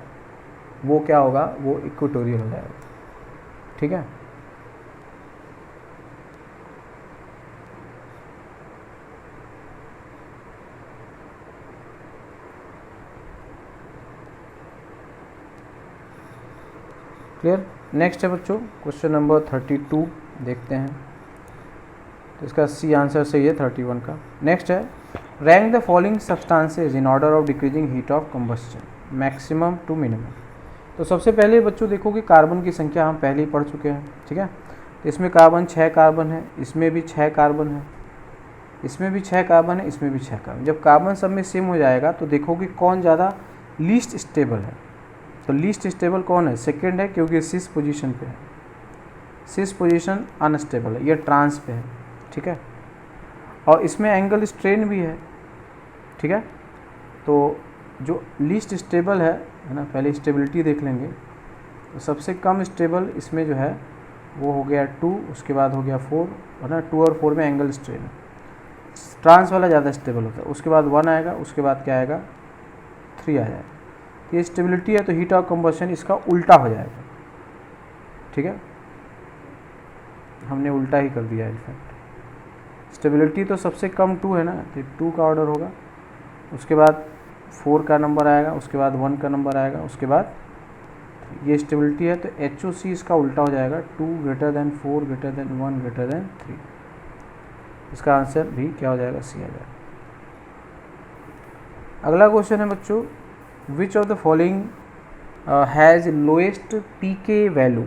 वो क्या होगा, वो इक्वेटोरियल हो जाएगा, ठीक है। क्लियर। नेक्स्ट है बच्चों क्वेश्चन नंबर 32 देखते हैं। तो इसका सी आंसर सही है 31 का। नेक्स्ट है rank the following substances in order of decreasing heat of combustion maximum to minimum. तो सबसे पहले बच्चों देखो कि कार्बन की संख्या हम पहले ही पढ़ चुके हैं, ठीक है। तो इसमें कार्बन 6 कार्बन है, इसमें भी 6 कार्बन है, इसमें भी 6 कार्बन है, इसमें भी 6 कार्बन। जब कार्बन सब में सेम हो जाएगा तो देखो कि कौन ज़्यादा लीस्ट स्टेबल है। तो लीस्ट स्टेबल कौन है, सेकेंड है, क्योंकि सिस पोजीशन पे है, सिस पोजीशन अनस्टेबल है, ये ट्रांस पे है, ठीक है। और इसमें एंगल स्ट्रेन भी है, ठीक है। तो जो लीस्ट स्टेबल है ना, पहले स्टेबिलिटी देख लेंगे। तो सबसे कम स्टेबल इसमें जो है वो हो गया 2, उसके बाद हो गया 4, है ना। 2 और 4 में एंगल स्ट्रेन है, ट्रांस वाला ज़्यादा स्टेबल होता है। उसके बाद 1 आएगा, उसके बाद क्या आएगा 3 आ जाएगा। तो ये स्टेबिलिटी है, तो हीट ऑफ कंबशन इसका उल्टा हो जाएगा, ठीक है। हमने उल्टा ही कर दिया इनफैक्ट। स्टेबिलिटी तो सबसे कम 2 है ना, तो 2 का ऑर्डर होगा, उसके बाद 4 का नंबर आएगा, उसके बाद 1 का नंबर आएगा, उसके बाद ये स्टेबिलिटी है। तो HOC इसका उल्टा हो जाएगा, 2 greater than 4 greater than 1 greater than 3। इसका आंसर भी क्या हो जाएगा, सी आ जाएगा। अगला क्वेश्चन है बच्चों which of the following has lowest pK value.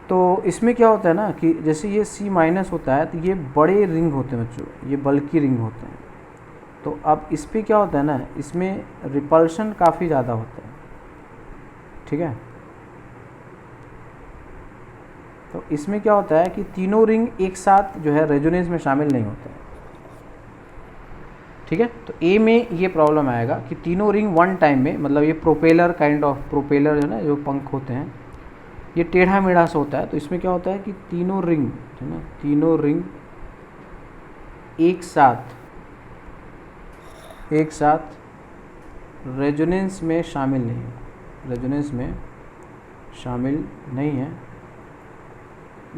तो इसमें क्या होता है ना कि जैसे ये C- होता है तो ये बड़े रिंग होते हैं बच्चों, ये बल्कि रिंग होते हैं। तो अब इस पर क्या होता है ना, इसमें रिपल्शन काफ़ी ज़्यादा होता है, ठीक है। तो इसमें क्या होता है कि तीनों रिंग एक साथ जो है रेजोनेंस में शामिल नहीं होते हैं, ठीक है। तो ए में ये प्रॉब्लम आएगा कि तीनों रिंग वन टाइम में, मतलब ये प्रोपेलर काइंड ऑफ प्रोपेलर है ना, जो पंख होते हैं ये टेढ़ा मेढ़ा सा होता है। तो इसमें क्या होता है कि तीनों रिंग है ना, तीनों रिंग एक साथ रेजोनेंस में शामिल नहीं है, रेजोनेंस में शामिल नहीं है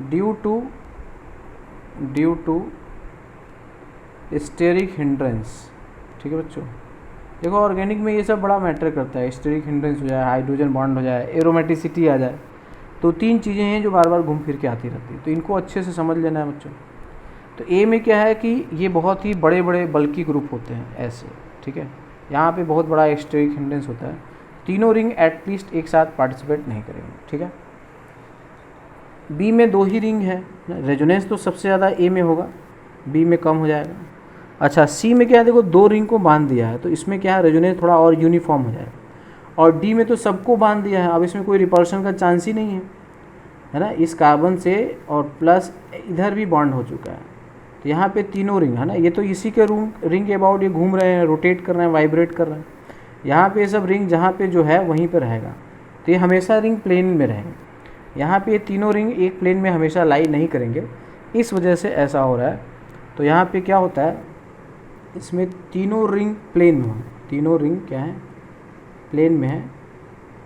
ड्यू टू स्टेरिक हिंड्रेंस, ठीक है बच्चों। देखो ऑर्गेनिक में ये सब बड़ा मैटर करता है, स्टेरिक हिंड्रेंस हो जाए, हाइड्रोजन बॉन्ड हो जाए, एरोमेटिसिटी आ जाए। तो 3 चीज़ें हैं जो बार बार घूम फिर के आती रहती है, तो इनको अच्छे से समझ लेना है बच्चों। तो ए में क्या है कि ये बहुत ही बड़े बड़े बल्कि ग्रुप होते हैं ऐसे, ठीक है। यहाँ पे बहुत बड़ा स्टेरिक हिंड्रेंस होता है, तीनों रिंग एटलीस्ट एक साथ पार्टिसिपेट नहीं करेंगे, ठीक है। बी में 2 ही रिंग है, रेजोनेंस तो सबसे ज़्यादा ए में होगा, बी में कम हो जाएगा। अच्छा सी में क्या है, देखो 2 रिंग को बांध दिया है, तो इसमें क्या है रेजोनेंस थोड़ा और यूनिफॉर्म हो जाएगा। और डी में तो सबको बांध दिया है, अब इसमें कोई रिपल्शन का चांस ही नहीं है ना, इस कार्बन से, और प्लस इधर भी बॉन्ड हो चुका है। तो यहाँ पे तीनों रिंग है ना, ये तो इसी के रिंग के अबाउट ये घूम रहे हैं, रोटेट कर रहे हैं, वाइब्रेट कर रहे हैं। यहाँ पे सब रिंग जहाँ पे जो है वहीं पे रहेगा, तो ये हमेशा रिंग प्लेन में रहेंगे। यहाँ पे ये तीनों रिंग एक प्लेन में हमेशा लाई नहीं करेंगे, इस वजह से ऐसा हो रहा है। तो यहाँ पे क्या होता है, इसमें तीनों रिंग प्लेन में है, तीनों रिंग क्या है, प्लेन में है।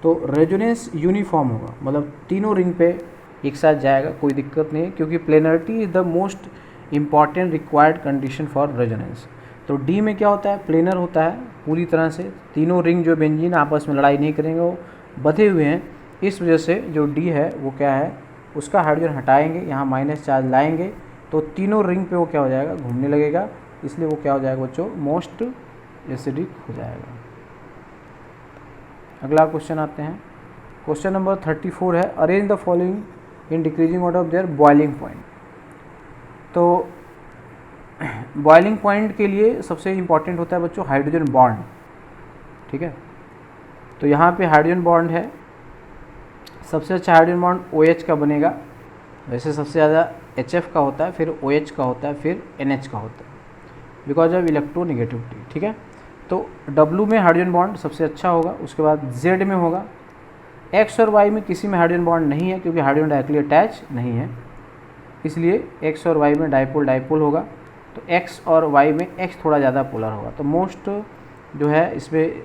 तो रेजोनेंस यूनिफॉर्म होगा, मतलब तीनों रिंग पे एक साथ जाएगा, कोई दिक्कत नहीं है, क्योंकि planarity is the most important required condition for resonance. तो डी में क्या होता है, प्लेनर होता है पूरी तरह से, तीनों रिंग जो बेंजीन आपस में लड़ाई नहीं करेंगे, वो बधे हुए हैं। इस वजह से जो डी है वो क्या है, उसका हाइड्रोजन हटाएंगे, यहाँ माइनस चार्ज लाएंगे, तो तीनों रिंग पे वो क्या हो जाएगा, घूमने लगेगा, इसलिए वो क्या हो जाएगा बच्चों, मोस्ट एसिडिक हो जाएगा। अगला क्वेश्चन आते हैं, क्वेश्चन नंबर 34 है arrange the following in decreasing order of there boiling point. तो बॉइलिंग पॉइंट के लिए सबसे इम्पॉर्टेंट होता है बच्चों हाइड्रोजन बॉन्ड, ठीक है। तो यहाँ पे हाइड्रोजन बॉन्ड है, सबसे अच्छा हाइड्रोजन बॉन्ड OH का बनेगा, वैसे सबसे ज़्यादा HF का होता है, फिर OH का होता है, फिर NH का होता है। बिकॉज ऑफ इलेक्ट्रोनेगेटिविटी, ठीक है। तो W में हाइड्रोजन बॉन्ड सबसे अच्छा होगा, उसके बाद Z में होगा। X और Y में किसी में हाइड्रोजन बॉन्ड नहीं है क्योंकि हाइड्रोजन डायरेक्टली अटैच नहीं है, इसलिए X और Y में डाइपोल डाइपोल होगा। तो X और Y में X थोड़ा ज़्यादा पोलर होगा। तो मोस्ट जो है इसमें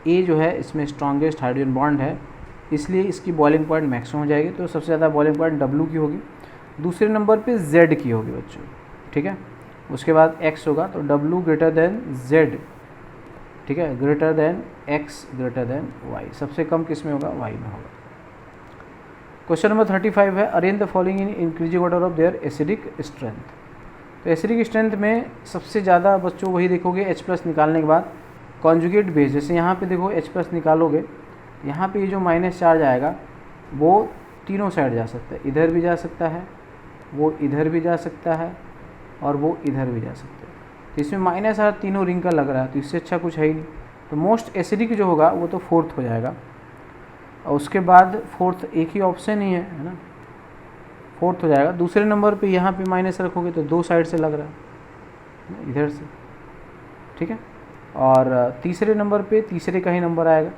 A जो है इसमें स्ट्रॉन्गेस्ट हाइड्रोजन बॉन्ड है, इसलिए इसकी बॉइलिंग पॉइंट मैक्सिमम हो जाएगी। तो सबसे ज़्यादा बॉइलिंग पॉइंट W की होगी, दूसरे नंबर पे Z की होगी बच्चों, ठीक है। उसके बाद X होगा, तो W ग्रेटर देन Z, ठीक है, greater than X greater than Y। सबसे कम किस में होगा? Y में होगा। क्वेश्चन नंबर 35 है, arrange the following in increasing order of there acidic strength. तो एसिडिक स्ट्रेंथ में सबसे ज़्यादा बच्चों वही देखोगे H+ निकालने के बाद कॉन्जुगेट बेस। जैसे यहाँ पे देखो H+ निकालोगे, यहाँ पे ये जो माइनस चार्ज आएगा वो तीनों साइड जा सकता है, इधर भी जा सकता है, वो इधर भी जा सकता है, और वो इधर भी जा सकता है। तो इसमें माइनस चार्ज तीनों रिंग का लग रहा है, तो इससे अच्छा कुछ है ही नहीं। तो मोस्ट एसिडिक जो होगा वो तो फोर्थ हो जाएगा, और उसके बाद फोर्थ एक ही ऑप्शन ही है ना, फोर्थ हो जाएगा। दूसरे नंबर पे यहाँ पे माइनस रखोगे तो दो साइड से लग रहा है, इधर से, ठीक है। और तीसरे नंबर पे तीसरे का ही नंबर आएगा,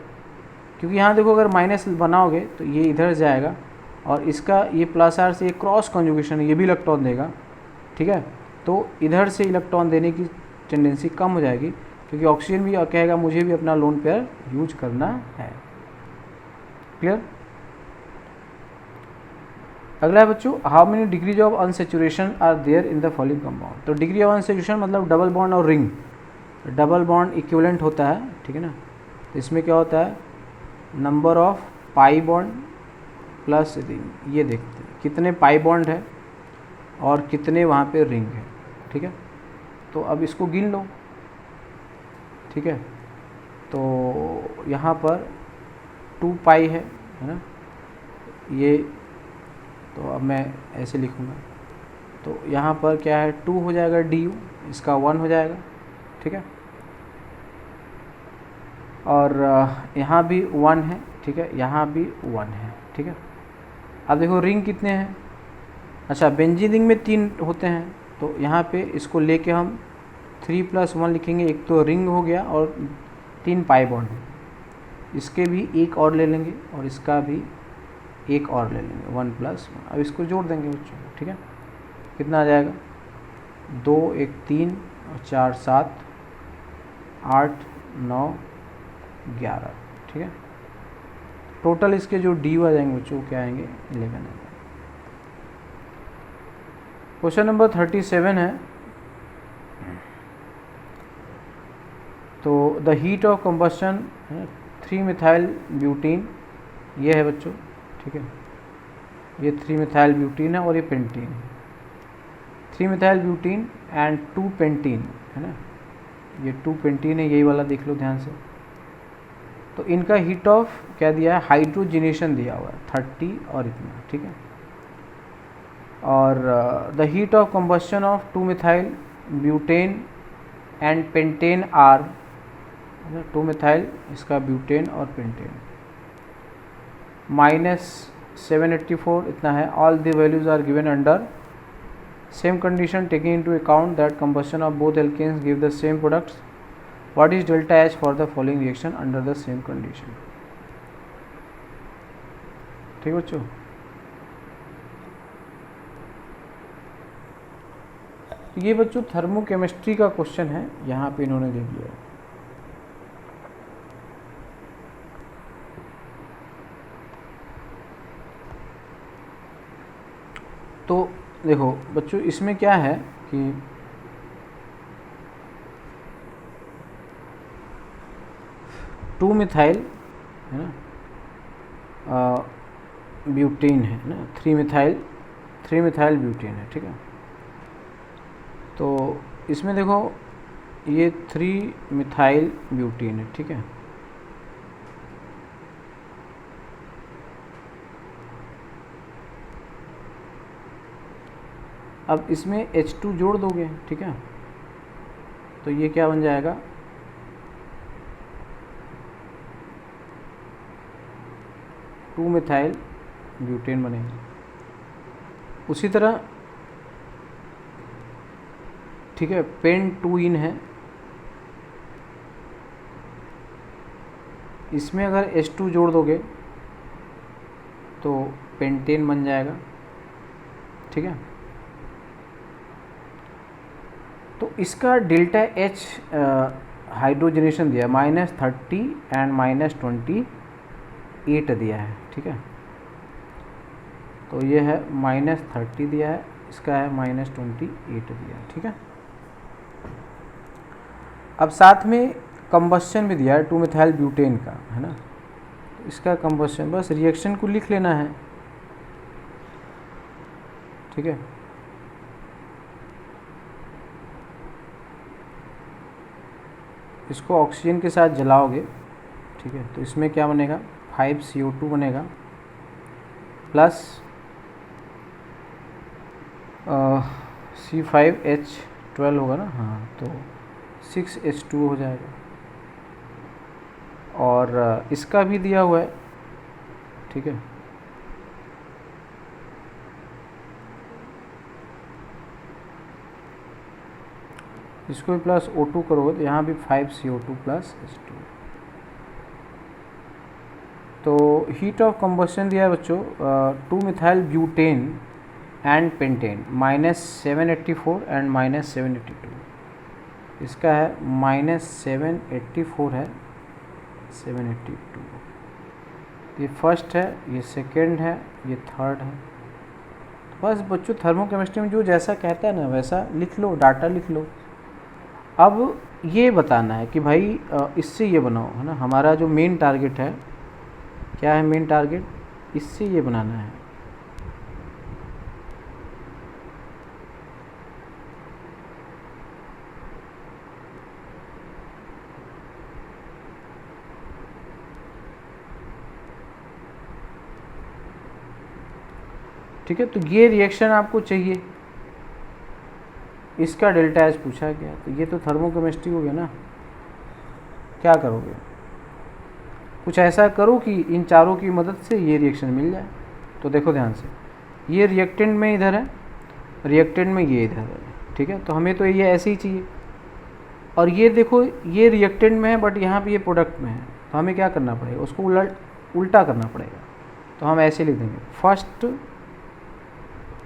क्योंकि यहाँ देखो अगर माइनस बनाओगे तो ये इधर जाएगा, और इसका ये +R से एक क्रॉस कॉन्जुगेशन है, ये भी इलेक्ट्रॉन देगा, ठीक है। तो इधर से इलेक्ट्रॉन देने की टेंडेंसी कम हो जाएगी, क्योंकि ऑक्सीजन भी कहेगा मुझे भी अपना लोन पेयर यूज करना है। क्लियर? अगला है बच्चों, how many degrees of unsaturation are there in the following compound. तो डिग्री ऑफ अनसेचुरेशन मतलब डबल बॉन्ड और रिंग, डबल बॉन्ड इक्विवेलेंट होता है, ठीक है ना। तो इसमें क्या होता है, number of pi bond plus ring. ये देखते हैं कितने पाई बॉन्ड है और कितने वहाँ पे रिंग है, ठीक है। तो अब इसको गिन लो, ठीक है। तो यहाँ पर 2 पाई है ना, ये तो अब मैं ऐसे लिखूँगा, तो यहाँ पर क्या है 2 हो जाएगा du, इसका 1 हो जाएगा, ठीक है। और यहाँ भी 1 है, ठीक है, यहाँ भी 1 है, ठीक है। अब देखो रिंग कितने हैं, अच्छा बेंजीन रिंग में 3 होते हैं, तो यहाँ पे इसको लेके हम 3 + 1 लिखेंगे। एक तो रिंग हो गया और 3 पाई बॉन्ड है, इसके भी एक और ले लेंगे और इसका भी एक और ले लेंगे, 1 + 1। अब इसको जोड़ देंगे बच्चों, ठीक है। कितना आ जाएगा, 2 1 3 और 4 7 8 9 11, ठीक है। टोटल इसके जो डी आ जाएंगे बच्चों क्या आएंगे, 11 आएंगे। क्वेश्चन नंबर 37 है, तो the heat of combustion 3 methyl butene, ये है बच्चों, ठीक है। ये 3 मिथाइल ब्यूटीन है और ये पेंटीन है। 3 मिथाइल ब्यूटीन एंड 2 पेंटीन है ना, ये 2 पेंटीन है, यही वाला देख लो ध्यान से। तो इनका हीट ऑफ क्या दिया है, हाइड्रोजिनेशन दिया हुआ है 30 और इतना, ठीक है। और the heat of combustion of 2 methyl butane and pentane are, 2 methyl इसका ब्यूटेन और पेंटेन, -784 इतना है। All the values are given under same condition taking into account that combustion of both alkanes give the same products. What is delta H for the following reaction under the same condition. ठीक बच्चों, ये बच्चों thermochemistry का question है, यहाँ पे इन्होंने दे दिया है। तो देखो बच्चों इसमें क्या है कि टू मिथाइल है ना, ब्यूटेन है ना, 3 मिथाइल ब्यूटेन है, ठीक है। तो इसमें देखो ये 3 मिथाइल ब्यूटेन है, ठीक है। अब इसमें H2 जोड़ दोगे, ठीक है, तो ये क्या बन जाएगा, टू मिथाइल ब्यूटेन बनेगा। ठीक है, पेन 2 इन है, इसमें अगर H2 जोड़ दोगे तो पेंटेन बन जाएगा। ठीक है, तो इसका डेल्टा H हाइड्रोजनेशन दिया -30 एंड -28 दिया है। ठीक है, तो ये है -30 दिया है, इसका है -28 दिया है। ठीक है, अब साथ में कंबस्शन भी दिया है 2-मिथाइल ब्यूटेन का, है ना। इसका कंबस्शन, बस रिएक्शन को लिख लेना है। ठीक है, इसको ऑक्सीजन के साथ जलाओगे, ठीक है, तो इसमें क्या बनेगा, 5CO2 बनेगा प्लस C5H12 होगा ना, हाँ, तो 6H2 हो जाएगा। और इसका भी दिया हुआ है। ठीक है, इसको भी प्लस O2 करोगे तो यहाँ भी 5CO2 प्लस H2। तो हीट ऑफ कंबस्शन दिया है बच्चों 2-मिथाइल ब्यूटेन एंड पेंटेन -784 एंड -782। इसका है -784 है, 782। ये फर्स्ट है, ये सेकंड है, ये थर्ड है। बस बच्चों थर्मोकेमिस्ट्री में जो जैसा कहता है ना वैसा लिख लो, डाटा लिख लो। अब ये बताना है कि भाई इससे ये बनाओ, है ना। हमारा जो मेन टारगेट है, क्या है मेन टारगेट, इससे ये बनाना है। ठीक है, तो ये रिएक्शन आपको चाहिए, इसका डेल्टा एच पूछा गया, तो ये तो थर्मोकेमिस्ट्री हो गया ना। क्या करोगे, कुछ ऐसा करो कि इन चारों की मदद से ये रिएक्शन मिल जाए। तो देखो ध्यान से, ये रिएक्टेंट में इधर है, रिएक्टेंट में ये इधर है। ठीक है, तो हमें तो ये ऐसे ही चाहिए। और ये देखो, ये रिएक्टेंट में है बट यहाँ पे ये प्रोडक्ट में है, तो हमें क्या करना पड़ेगा, उसको उल्टा करना पड़ेगा। तो हम ऐसे लिख देंगे, फर्स्ट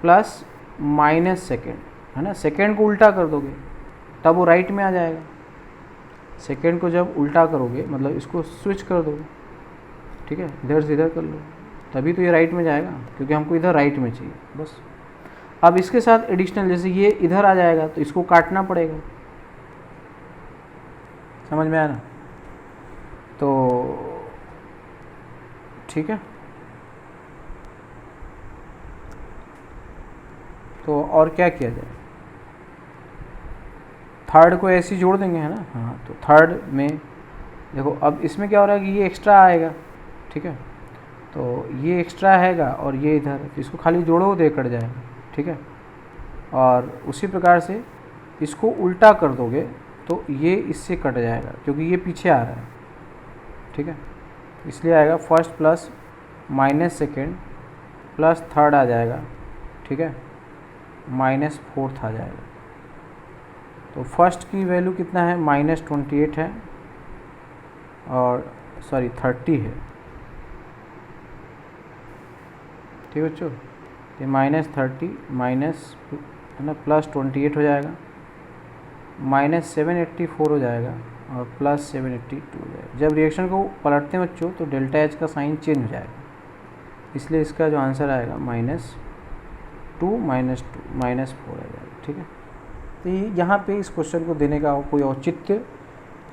प्लस माइनस सेकेंड, है ना। सेकेंड को उल्टा कर दोगे तब वो राइट में आ जाएगा। सेकेंड को जब उल्टा करोगे मतलब इसको स्विच कर दोगे, ठीक है, इधर से इधर कर लो, तभी तो ये राइट में जाएगा, क्योंकि हमको इधर राइट में चाहिए बस। अब इसके साथ एडिशनल, जैसे ये इधर आ जाएगा तो इसको काटना पड़ेगा। समझ में आया ना। तो ठीक है, तो और क्या किया जाए, थर्ड को ऐसे ही जोड़ देंगे, है ना। हाँ, तो थर्ड में देखो, अब इसमें क्या हो रहा है कि ये एक्स्ट्रा आएगा। ठीक है, तो ये एक्स्ट्रा आएगा और ये इधर, तो इसको खाली जोड़ो दे कट जाएगा। ठीक है, और उसी प्रकार से इसको उल्टा कर दोगे तो ये इससे कट जाएगा, क्योंकि ये पीछे आ रहा है। ठीक है, इसलिए आएगा first plus minus second plus third आ जाएगा। ठीक है, माइनस फोर्थ आ जाएगा। तो फर्स्ट की वैल्यू कितना है, -28 है, और सॉरी 30 है। ठीक है बच्चों, ये -30 माइनस, है ना, +28 हो जाएगा, -784 हो जाएगा और +782 हो जाएगा। जब रिएक्शन को पलटते हैं बच्चों तो डेल्टा एच का साइन चेंज हो जाएगा, इसलिए इसका जो आंसर आएगा -2 -4 आ जाएगा। ठीक है, तो यहाँ पे इस क्वेश्चन को देने का कोई औचित्य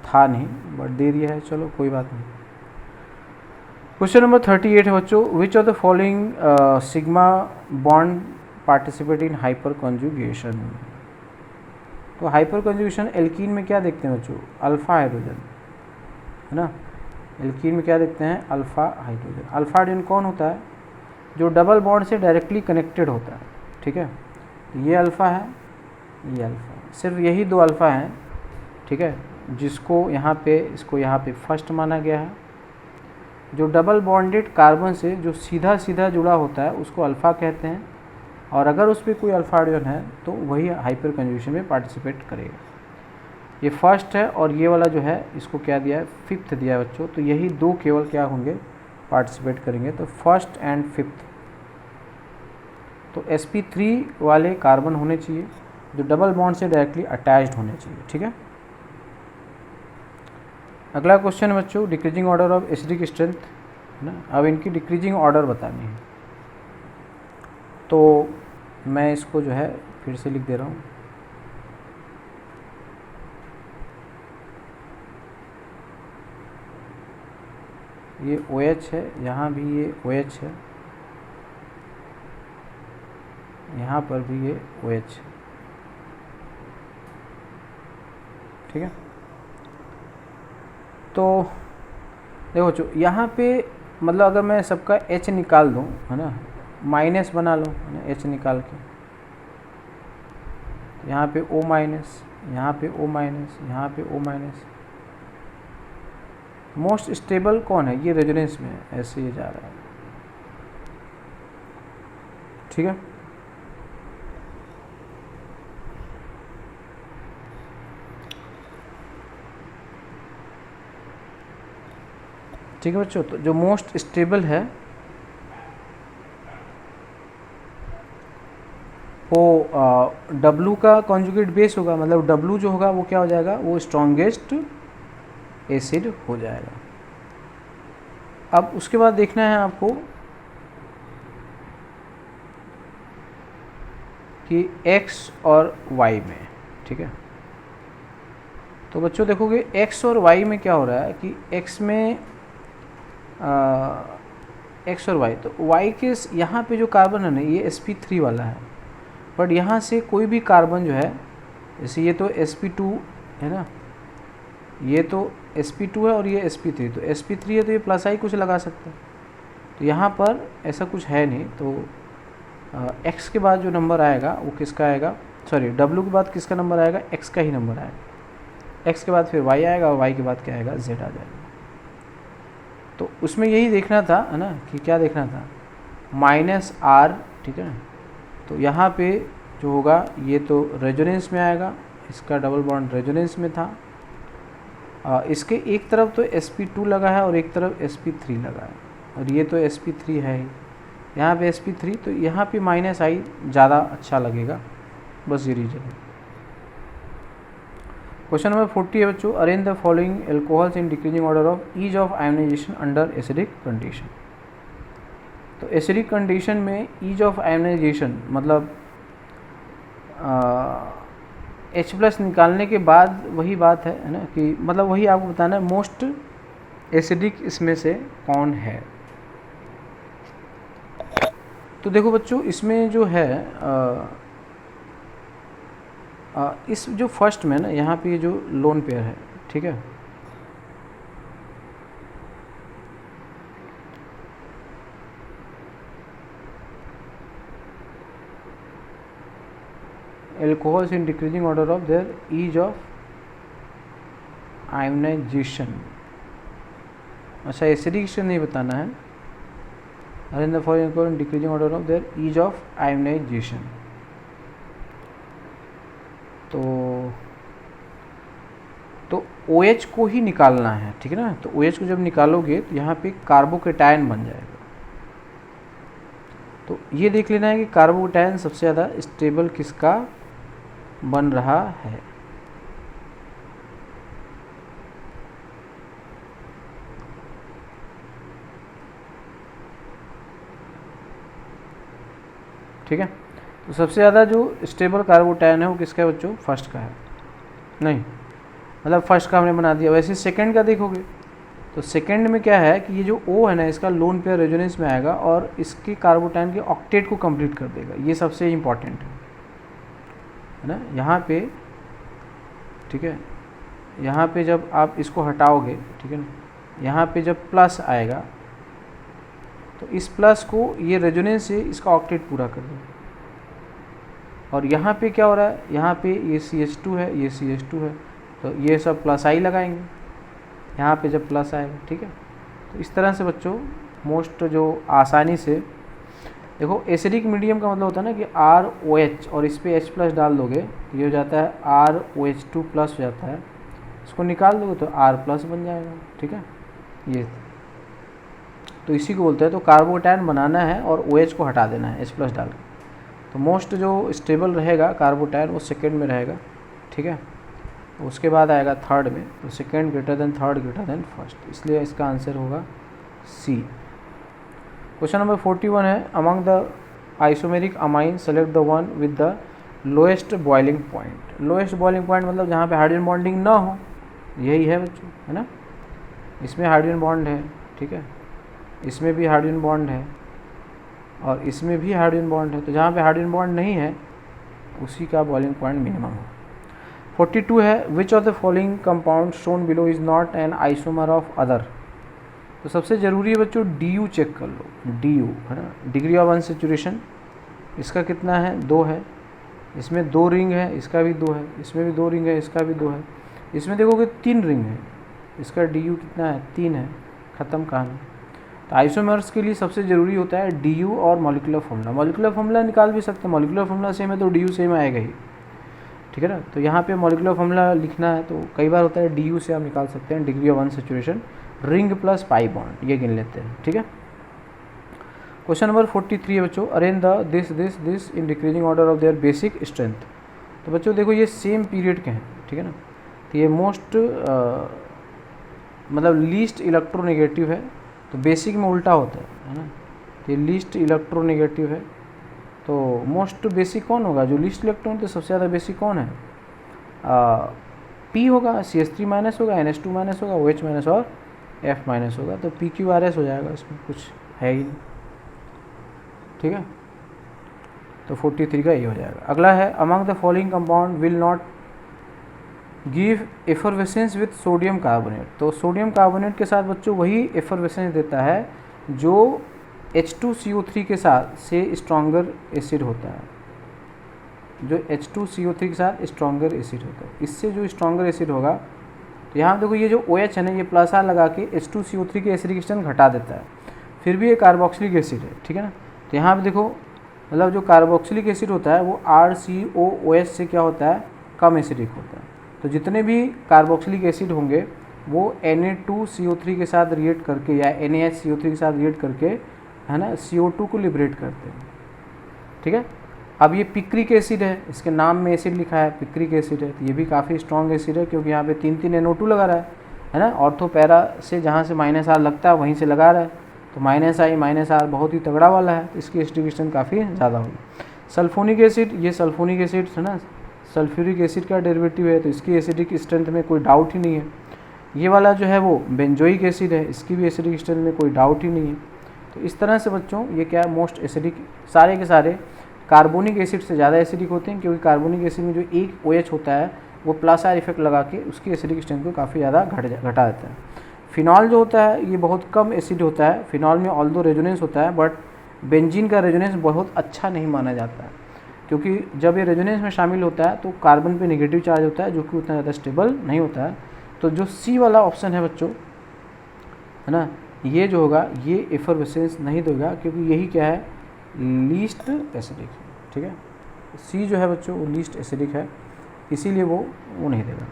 था नहीं, बट दे दिया है, चलो कोई बात नहीं। क्वेश्चन नंबर 38 है बच्चों, which of the following sigma bond participate in hyper conjugation. तो हाइपर कॉन्जुगेशन एल्कीन में क्या देखते हैं बच्चों, अल्फा हाइड्रोजन, है ना। एल्कीन में क्या देखते हैं, अल्फा हाइड्रोजन। अल्फा हाइड्रोजन कौन होता है, जो डबल बॉन्ड से डायरेक्टली कनेक्टेड होता है। ठीक है, ये अल्फा है, ये अल्फा है, सिर्फ यही दो अल्फा हैं। ठीक है, जिसको यहाँ पे, इसको यहाँ पे फर्स्ट माना गया है। जो डबल बॉन्डेड कार्बन से जो सीधा सीधा जुड़ा होता है उसको अल्फ़ा कहते हैं, और अगर उस पर कोई अल्फा आयोन है तो वही हाइपर कंजुगेशन में पार्टिसिपेट करेगा। ये फर्स्ट है और ये वाला जो है इसको क्या दिया है, फिफ्थ दिया है बच्चों। तो यही दो केवल क्या होंगे, पार्टिसिपेट करेंगे, तो फर्स्ट एंड फिफ्थ। तो sp3 वाले कार्बन होने चाहिए जो डबल बॉन्ड से डायरेक्टली अटैच्ड होने चाहिए। ठीक है, अगला क्वेश्चन है बच्चों, decreasing order of acidic strength है ना। अब इनकी डिक्रीजिंग ऑर्डर बतानी है, तो मैं इसको जो है फिर से लिख दे रहा हूँ। ये OH है, यहाँ भी ये OH है, यहाँ पर भी ये OH है। ठीक है, तो देखो बच्चों यहाँ पे मतलब अगर मैं सबका H निकाल दूँ है ना, माइनस बना लूँ है ना, H निकाल के, यहाँ पे O माइनस, यहाँ पे O माइनस, यहाँ पे O माइनस। मोस्ट स्टेबल कौन है, ये रेजोनेंस में है, ऐसे ये जा रहा है। ठीक है, ठीक है बच्चों। तो जो मोस्ट स्टेबल है वो W का कॉन्जुगेट बेस होगा, मतलब W जो होगा वो क्या हो जाएगा, वो स्ट्रॉन्गेस्ट एसिड हो जाएगा। अब उसके बाद देखना है आपको कि X और Y में। ठीक है, तो बच्चों देखोगे X और Y में क्या हो रहा है कि X में X और Y, तो Y के यहाँ पे जो कार्बन है ना ये sp3 वाला है, बट यहाँ से कोई भी कार्बन जो है, जैसे ये तो sp2 है ना, ये तो sp2 है और ये sp3, तो sp3 है तो ये प्लस आई कुछ लगा सकते हैं। तो यहाँ पर ऐसा कुछ है नहीं, तो x के बाद जो नंबर आएगा वो किसका आएगा, सॉरी W के बाद किसका नंबर आएगा, x का ही नंबर आएगा। x के बाद फिर y आएगा और y के बाद क्या आएगा, z आ जाएगा। तो उसमें यही देखना था है ना, कि क्या देखना था, -r। ठीक है, तो यहाँ पे जो होगा ये तो रेजोनेंस में आएगा, इसका डबल बॉन्ड रेजोनेंस में था। इसके एक तरफ तो sp2 लगा है और एक तरफ sp3 लगा है, और ये तो sp3 है ही, यहाँ पे sp3, तो यहाँ पे -i ज़्यादा अच्छा लगेगा, बस ये रीजन है। क्वेश्चन नंबर 40 है बच्चों, arrange the following alcohols in decreasing order of ease of ionization under acidic condition. तो एसिडिक कंडीशन में ईज ऑफ आयोनाइजेशन मतलब H+ निकालने के बाद वही बात है ना, कि मतलब वही आपको बताना है मोस्ट एसिडिक इसमें से कौन है। तो देखो बच्चों इसमें जो है इस जो फर्स्ट में ना, यहाँ पे जो लोन पेयर है, ठीक है, alcohols in decreasing order of their ease of ionization. अच्छा, एसिडिक नहीं बताना है, arrange the following alcohol in decreasing order of their ease of ionization. तो OH को ही निकालना है, ठीक है ना। तो OH को जब निकालोगे तो यहाँ पे कार्बोकेटायन बन जाएगा। तो ये देख लेना है कि कार्बोकेटायन सबसे ज़्यादा स्टेबल किसका बन रहा है। ठीक है, तो सबसे ज़्यादा जो स्टेबल कार्बोकेटायन है वो किसका है बच्चों, फर्स्ट का है। नहीं मतलब फर्स्ट का हमने बना दिया। वैसे सेकंड का देखोगे तो सेकंड में क्या है कि ये जो O है ना, इसका लोन पेयर रेजोनेंस में आएगा और इसके कार्बोकेटायन के ऑक्टेट को कंप्लीट कर देगा। ये सबसे इम्पॉर्टेंट है ना यहाँ पे। ठीक है, यहाँ पे जब आप इसको हटाओगे, ठीक है ना, यहाँ पे जब प्लस आएगा तो इस प्लस को ये रेजोनेंस से इसका ऑक्टेट पूरा कर देगा। और यहाँ पे क्या हो रहा है, यहाँ पे ये CH2 है, ये CH2 है, तो ये सब प्लस आई लगाएंगे यहाँ पे जब प्लस आएगा। ठीक है, तो इस तरह से बच्चों मोस्ट जो आसानी से देखो एसिडिक मीडियम का मतलब होता है ना कि ROH और इस पे H+ डाल दोगे तो ये हो जाता है ROH2+ हो जाता है, इसको निकाल दोगे तो R+ बन जाएगा, ठीक है। ये तो इसी को बोलते हैं, तो कार्बोकैटायन बनाना है और OH को हटा देना है H+ डाल के। तो मोस्ट जो स्टेबल रहेगा कार्बोकैटायन वो सेकेंड में रहेगा, ठीक है। उसके बाद आएगा थर्ड में, तो second greater than third greater than first, इसलिए इसका आंसर होगा C। क्वेश्चन नंबर 41 है, among the isomeric amine select the one with the lowest boiling point. Lowest boiling point मतलब जहाँ पे हाइड्रोजन बॉन्डिंग ना हो, यही है बच्चों, है ना। इसमें हाइड्रोजन बॉन्ड है, ठीक है, इसमें भी हाइड्रोजन बॉन्ड है और इसमें भी हाइड्रोजन बॉन्ड है, तो जहाँ पे हाइड्रोजन बॉन्ड नहीं है उसी का बॉइलिंग पॉइंट मिनिमम है। 42 है, which of the following compound shown below is not an isomer of other. तो सबसे ज़रूरी है बच्चों DU चेक कर लो, DU है ना, डिग्री ऑफ अनसेचुरेशन, इसका कितना है, 2 है, इसमें 2 रिंग है, इसका भी 2 है, इसमें भी 2 रिंग है, इसका भी 2 है, इसमें देखोगे 3 रिंग है, इसका DU कितना है, 3 है, ख़त्म कहानी। तो आइसोमर्स के लिए सबसे ज़रूरी होता है DU और मॉलिक्यूलर फॉर्मूला। मॉलिक्यूलर फॉर्मूला निकाल भी सकते हैं, मॉलिक्यूलर फॉर्मूला सेम है तो DU सेम आएगा ही, ठीक है ना। तो यहाँ पे मॉलिक्यूलर फॉर्मूला लिखना है तो कई बार होता है DU से आप निकाल सकते हैं, degree of unsaturation, ring plus pi bond, ये गिन लेते हैं, ठीक है। क्वेश्चन नंबर 43 है बच्चों, arrange the this in decreasing order of there basic strength. तो बच्चों देखो ये सेम पीरियड के हैं, ठीक है ना। तो ये मोस्ट मतलब लीस्ट इलेक्ट्रोनेगेटिव है, तो बेसिक में उल्टा होता है ना। ये लीस्ट इलेक्ट्रोनेगेटिव है, तो मोस्ट बेसिक कौन होगा, जो लीस्ट इलेक्ट्रॉन, तो सबसे ज़्यादा बेसिक कौन है, P होगा, CH3- होगा, NH2- होगा, OH- और F- होगा, तो PQRS हो जाएगा, इसमें कुछ है ही नहीं, ठीक है। तो 43 का ये हो जाएगा। अगला है, among the following compound will not give effervescence with sodium carbonate. तो सोडियम कार्बोनेट के साथ बच्चों वही एफरवेसेंस देता है जो H2CO3 के साथ से स्ट्रॉन्गर एसिड होता है, जो H2CO3 के साथ स्ट्रॉन्गर एसिड होता है, इससे जो स्ट्रॉन्गर एसिड होगा, तो यहाँ देखो ये जो OH है ना, ये +R लगा के H2CO3 के एसिडिक स्ट्रेंथ घटा देता है, फिर भी ये कार्बोक्सिलिक एसिड है, ठीक है ना। तो यहाँ पे देखो मतलब जो कार्बोक्सिलिक एसिड होता है वो RCOOH से क्या होता है, कम एसिडिक होता है। तो जितने भी कार्बोक्सिलिक एसिड होंगे वो Na2CO3 के साथ रिएक्ट करके या NaHCO3 के साथ रिएक्ट करके, है ना, CO2 को लिबरेट करते हैं, ठीक है। अब ये पिक्रिक एसिड है, इसके नाम में एसिड लिखा है, पिक्रिक एसिड है, तो ये भी काफ़ी स्ट्रॉन्ग एसिड है क्योंकि यहाँ पे 3 NO2 लगा रहा है ना। ऑर्थो पैरा से जहाँ से -R लगता है वहीं से लगा रहा है, तो -I-R बहुत ही तगड़ा वाला है, तो इसकी एसिडिक स्ट्रेंथ काफ़ी ज़्यादा होगी। सल्फोनिक एसिड, ये सल्फोनिक एसिड है ना, सल्फ्यूरिक एसिड का डेरिवेटिव है, तो इसकी एसिडिक स्ट्रेंथ में कोई डाउट ही नहीं है। ये वाला जो है वो बेंजोइक एसिड है, इसकी भी एसिडिक स्ट्रेंथ में कोई डाउट ही नहीं है। तो इस तरह से बच्चों ये क्या है, मोस्ट एसिडिक, सारे के सारे कार्बोनिक एसिड से ज़्यादा एसिडिक होते हैं, क्योंकि कार्बोनिक एसिड में जो एक OH होता है वो +R इफेक्ट लगा के उसकी एसिडिक स्ट्रेंथ को काफ़ी ज़्यादा घटा देता है। फिनॉल जो होता है ये बहुत कम एसिड होता है, फिनॉल में ऑल्दो रेजोनेंस होता है, बट बेंजीन का रेजोनेंस बहुत अच्छा नहीं माना जाता है, क्योंकि जब ये रेजोनेंस में शामिल होता है तो कार्बन पे नेगेटिव चार्ज होता है जो कि उतना ज़्यादा स्टेबल नहीं होता है। तो जो C वाला ऑप्शन है बच्चों, है ना, ये जो होगा ये एफरवेसेंस नहीं देगा, क्योंकि यही क्या है, लीस्ट एसिडिक, ठीक है। C जो है बच्चों वो लीस्ट एसिडिक है, इसीलिए वो नहीं देगा।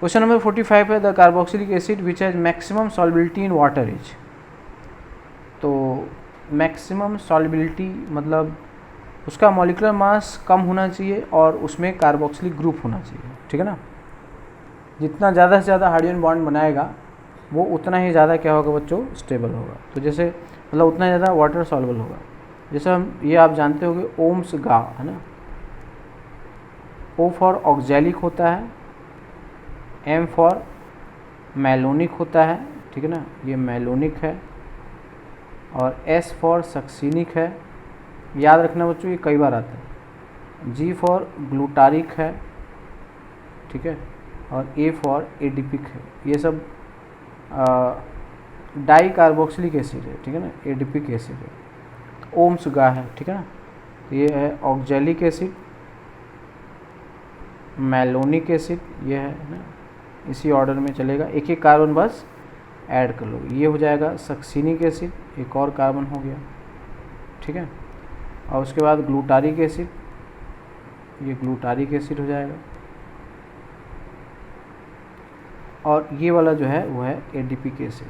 क्वेश्चन नंबर 45 है, the carboxylic acid which has maximum solubility in water is. तो मैक्सिमम सॉल्बिलिटी मतलब उसका मॉलिक्यूलर मास कम होना चाहिए और उसमें कार्बोक्सिलिक ग्रुप होना चाहिए, ठीक है ना। जितना ज़्यादा से ज़्यादा हाइड्रोजन बॉन्ड बनाएगा वो उतना ही ज़्यादा क्या होगा बच्चों, स्टेबल होगा। तो जैसे मतलब उतना ज़्यादा वाटर सॉल्युबल होगा। जैसे हम ये आप जानते होंगे ओम्स गा, है ना, O फॉर ऑक्जेलिक होता है, M फॉर मेलोनिक होता है, ठीक है ना, ये मेलोनिक है, और S फॉर सक्सीनिक है, याद रखना बच्चों ये कई बार आता है। G फॉर ग्लूटारिक है, ठीक है, और A फॉर एडिपिक है। ये सब डाई कार्बोक्सिलिक एसिड है, ठीक है ना, एडिपिक एसिड है। ओम्स गा है, ठीक है ना। ये है ऑक्जेलिक एसिड, मेलोनिक एसिड, ये है ना, इसी ऑर्डर में चलेगा, एक एक कार्बन बस ऐड कर लो। ये हो जाएगा सक्सीनिक एसिड, एक और कार्बन हो गया, ठीक है। और उसके बाद ग्लूटारिक एसिड, ये ग्लूटारिक एसिड हो जाएगा। और ये वाला जो है वो है एडिपिक एसिड।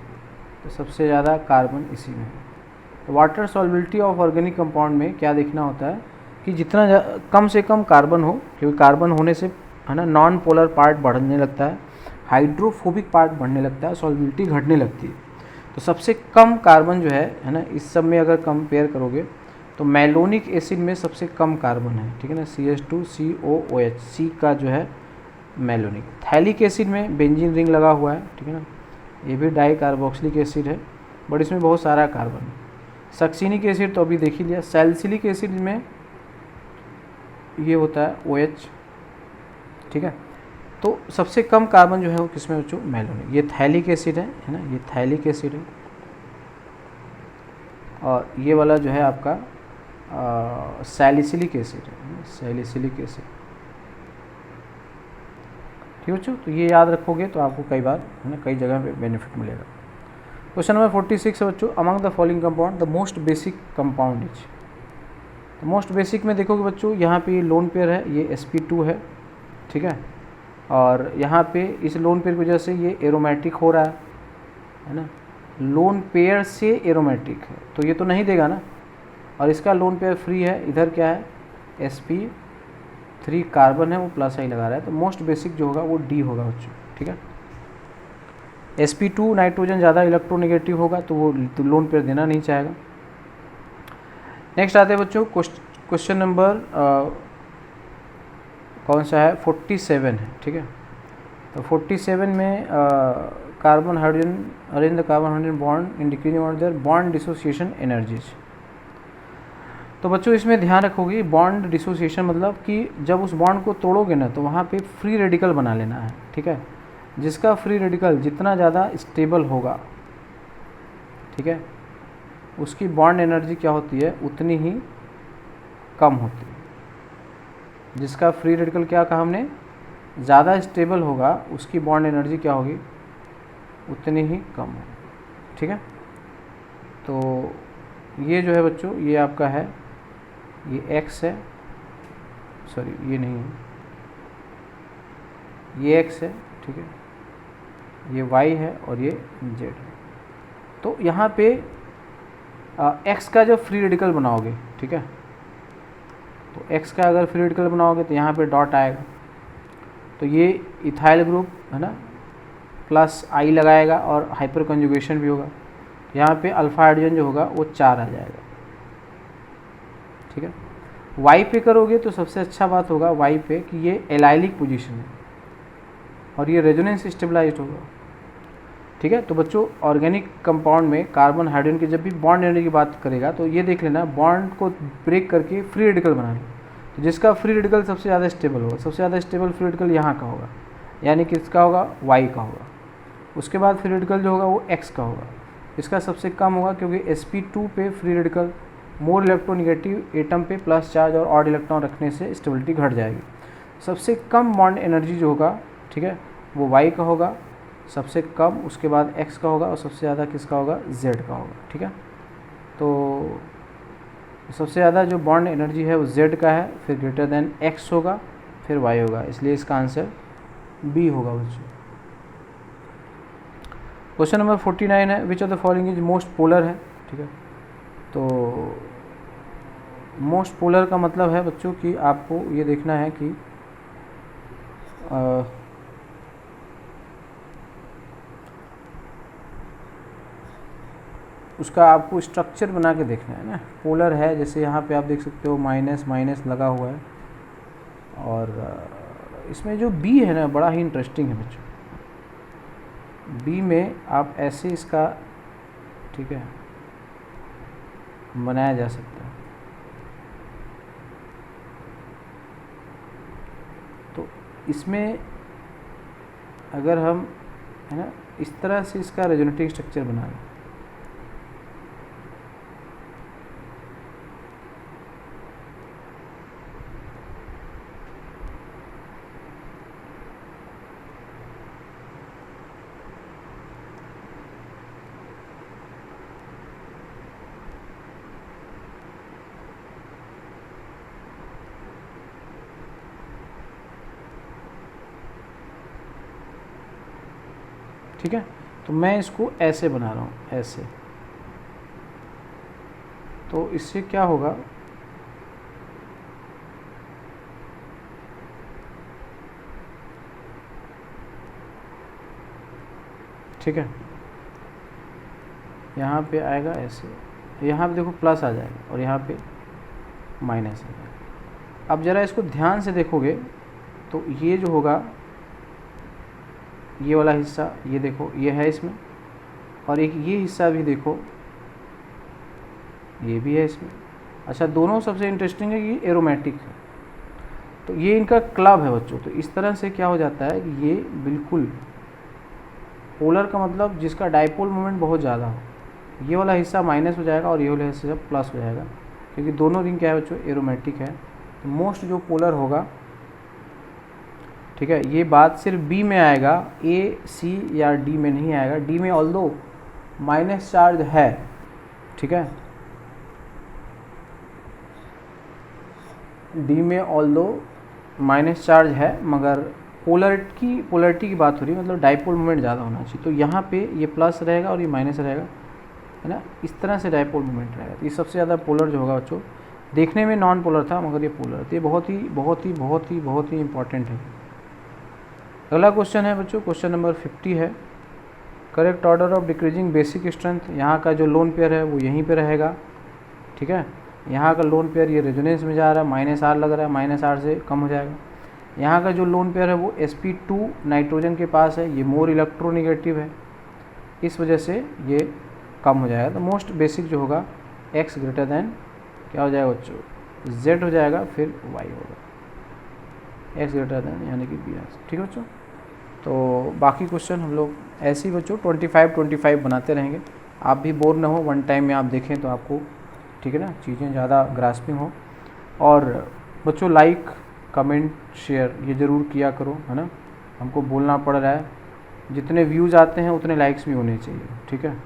तो सबसे ज़्यादा कार्बन इसी में है। तो water solubility of organic compound में क्या देखना होता है कि जितना कम से कम कार्बन हो, क्योंकि कार्बन होने से है ना नॉन पोलर पार्ट बढ़ने लगता है, हाइड्रोफोबिक पार्ट बढ़ने लगता है, सॉल्युबिलिटी घटने लगती है। तो सबसे कम कार्बन जो है ना, इस सब में अगर कंपेयर करोगे तो मैलोनिक एसिड में सबसे कम कार्बन है, ठीक है ना, CH2COOH, सी का जो है मैलोनिक। थैलिक एसिड में बेंजीन रिंग लगा हुआ है, ठीक है ना, ये भी डाई कार्बोक्सिलिक एसिड है, बट इसमें बहुत सारा कार्बन है। सक्सिनिक एसिड तो अभी देख ही लिया। सैलिसिलिक एसिड में ये होता है OH, ठीक है। तो सबसे कम कार्बन जो है वो किसमें बच्चों, मैलोनिक। ये थैलिक एसिड है ना, ये थैलिक एसिड है। और ये वाला जो है आपका सैलिसिलिक एसिड है, सैलिसिलिक एसिड, ठीक है बच्चों। तो ये याद रखोगे तो आपको कई बार है ना कई जगह पे बेनिफिट मिलेगा। क्वेश्चन नंबर 46 है बच्चों, among the following compound the most basic compound is. तो मोस्ट बेसिक में देखोगे बच्चों, यहाँ पे लोन पेयर है, ये sp2 है, ठीक है। और यहाँ पे इस लोन पेयर की वजह से ये एरोमेटिक हो रहा है ना, लोन पेयर से एरोमेटिक है, तो ये तो नहीं देगा ना। और इसका लोन पेयर फ्री है, इधर क्या है sp3 कार्बन है, वो प्लस आई लगा रहा है, तो मोस्ट बेसिक जो होगा वो D होगा बच्चों, ठीक है। sp2 नाइट्रोजन ज़्यादा इलेक्ट्रोनेगेटिव होगा, तो वो तो लोन पेयर देना नहीं चाहेगा। नेक्स्ट आते हैं बच्चों, क्वेश्चन नंबर कौन सा है, 47 है, ठीक है। तो 47 में carbon hydrogen arrange the carbon hydrogen bond in decreasing order their bond dissociation energies. तो बच्चों इसमें ध्यान रखोगे, बॉन्ड डिसोसिएशन मतलब कि जब उस बॉन्ड को तोड़ोगे ना तो वहाँ पे फ्री रेडिकल बना लेना है, ठीक है। जिसका फ्री रेडिकल जितना ज़्यादा स्टेबल होगा, ठीक है, उसकी बॉन्ड एनर्जी क्या होती है, उतनी ही कम होती है। जिसका फ्री रेडिकल क्या कहा हमने, ज़्यादा स्टेबल होगा, उसकी बॉन्ड एनर्जी क्या होगी, उतनी ही कम होगी, ठीक है। तो ये जो है बच्चों, ये आपका है, ये x है, सॉरी ये नहीं है, ये x है, ठीक है, ये y है और ये z है। तो यहाँ पे x का जब फ्री रेडिकल बनाओगे, ठीक है, तो x का अगर फ्री रेडिकल बनाओगे तो यहाँ पे डॉट आएगा, तो ये इथाइल ग्रुप है ना प्लस I लगाएगा और हाइपर कंजुगेशन भी होगा। यहाँ पे अल्फा हाइड्रोजन जो होगा वो 4 आ जाएगा, ठीक है। Y पे करोगे तो सबसे अच्छा बात होगा Y पे कि ये एलाइलिक पोजीशन है और ये रेजोनेंस स्टेबलाइज्ड होगा, ठीक है। तो बच्चों ऑर्गेनिक कंपाउंड में कार्बन हाइड्रोजन की जब भी बॉन्ड एनर्जी की बात करेगा तो ये देख लेना, बॉन्ड को ब्रेक करके फ्री रेडिकल बनाना। तो जिसका फ्री रेडिकल सबसे ज़्यादा स्टेबल होगा, सबसे ज़्यादा स्टेबल फ्री रेडिकल यहाँ का होगा, यानी किसका होगा, Y का होगा। उसके बाद फ्री रेडिकल जो होगा वो X का होगा। इसका सबसे कम होगा क्योंकि sp2 पे free radical more electronegative atom पे प्लस चार्ज और ऑड इलेक्ट्रॉन रखने से स्टेबिलिटी घट जाएगी। सबसे कम बॉन्ड एनर्जी जो होगा, ठीक है, वो Y का होगा, सबसे कम उसके बाद X का होगा और सबसे ज़्यादा किसका होगा, Z का होगा, ठीक है। तो सबसे ज़्यादा जो बॉन्ड एनर्जी है वो Z का है, फिर ग्रेटर देन X होगा, फिर Y होगा, इसलिए इसका आंसर B होगा बच्चों। क्वेश्चन नंबर 49 है, which of the following is most polar है, ठीक है। तो मोस्ट पोलर का मतलब है बच्चों कि आपको ये देखना है कि उसका आपको स्ट्रक्चर बना के देखना है ना। पोलर है, जैसे यहाँ पे आप देख सकते हो माइनस माइनस लगा हुआ है, और इसमें जो B है ना बड़ा ही इंटरेस्टिंग है बच्चों। B में आप ऐसे इसका, ठीक है, बनाया जा सकता है। तो इसमें अगर हम है ना इस तरह से इसका रेजोनेटिंग स्ट्रक्चर बना लें, ठीक है। तो मैं इसको ऐसे बना रहा हूँ, ऐसे। तो इससे क्या होगा, ठीक है, यहाँ पे आएगा ऐसे, यहाँ पे देखो प्लस आ जाएगा और यहाँ पे माइनस आ जाएगा। अब ज़रा इसको ध्यान से देखोगे तो ये जो होगा, ये वाला हिस्सा, ये देखो ये है इसमें, और एक ये हिस्सा भी देखो, ये भी है इसमें। अच्छा, दोनों सबसे इंटरेस्टिंग है कि ये एरोमेटिक है, तो ये इनका क्लब है बच्चों। तो इस तरह से क्या हो जाता है कि ये बिल्कुल पोलर का मतलब जिसका डाइपोल मोमेंट बहुत ज़्यादा हो, ये वाला हिस्सा माइनस हो जाएगा और ये वाला हिस्सा प्लस हो जाएगा, क्योंकि दोनों रिंग क्या है बच्चों, एरोमेटिक है। तो मोस्ट जो पोलर होगा, ठीक है, ये बात सिर्फ बी में आएगा, ए सी या डी में नहीं आएगा। डी में ऑल्दो माइनस चार्ज है, ठीक है, डी में ऑल्दो माइनस चार्ज है, मगर पोलरिटी की बात हो रही है, मतलब डाइपोल मोमेंट ज़्यादा होना चाहिए। तो यहाँ पे ये प्लस रहेगा और ये माइनस रहेगा, है ना, इस तरह से डाइपोल मोमेंट रहेगा। तो ये सबसे ज़्यादा पोलर जो होगा बच्चों, देखने में नॉन पोलर था मगर ये पोलर, तो ये बहुत ही इंपॉर्टेंट है। अगला क्वेश्चन है बच्चों, क्वेश्चन नंबर 50 है, correct order of decreasing basic strength. यहाँ का जो लोन पेयर है वो यहीं पे रहेगा, ठीक है। यहाँ का लोन पेयर ये रेजोनेंस में जा रहा है, -R लग रहा है, -R से कम हो जाएगा। यहाँ का जो लोन पेयर है वो sp2 नाइट्रोजन के पास है, ये मोर इलेक्ट्रोनेगेटिव है, इस वजह से ये कम हो जाएगा। तो मोस्ट बेसिक जो होगा x ग्रेटर देन क्या हो जाएगा बच्चों, z हो जाएगा, फिर y होगा, x ग्रेटर देन यानी कि बी, ठीक है बच्चों। तो बाकी क्वेश्चन हम लोग ऐसे ही बच्चों 25 बनाते रहेंगे। आप भी बोर ना हो, वन टाइम में आप देखें तो आपको, ठीक है ना, चीज़ें ज़्यादा ग्रास्पिंग हो। और बच्चों लाइक कमेंट शेयर ये ज़रूर किया करो, है ना, हमको बोलना पड़ रहा है, जितने व्यूज़ आते हैं उतने लाइक्स भी होने चाहिए, ठीक है।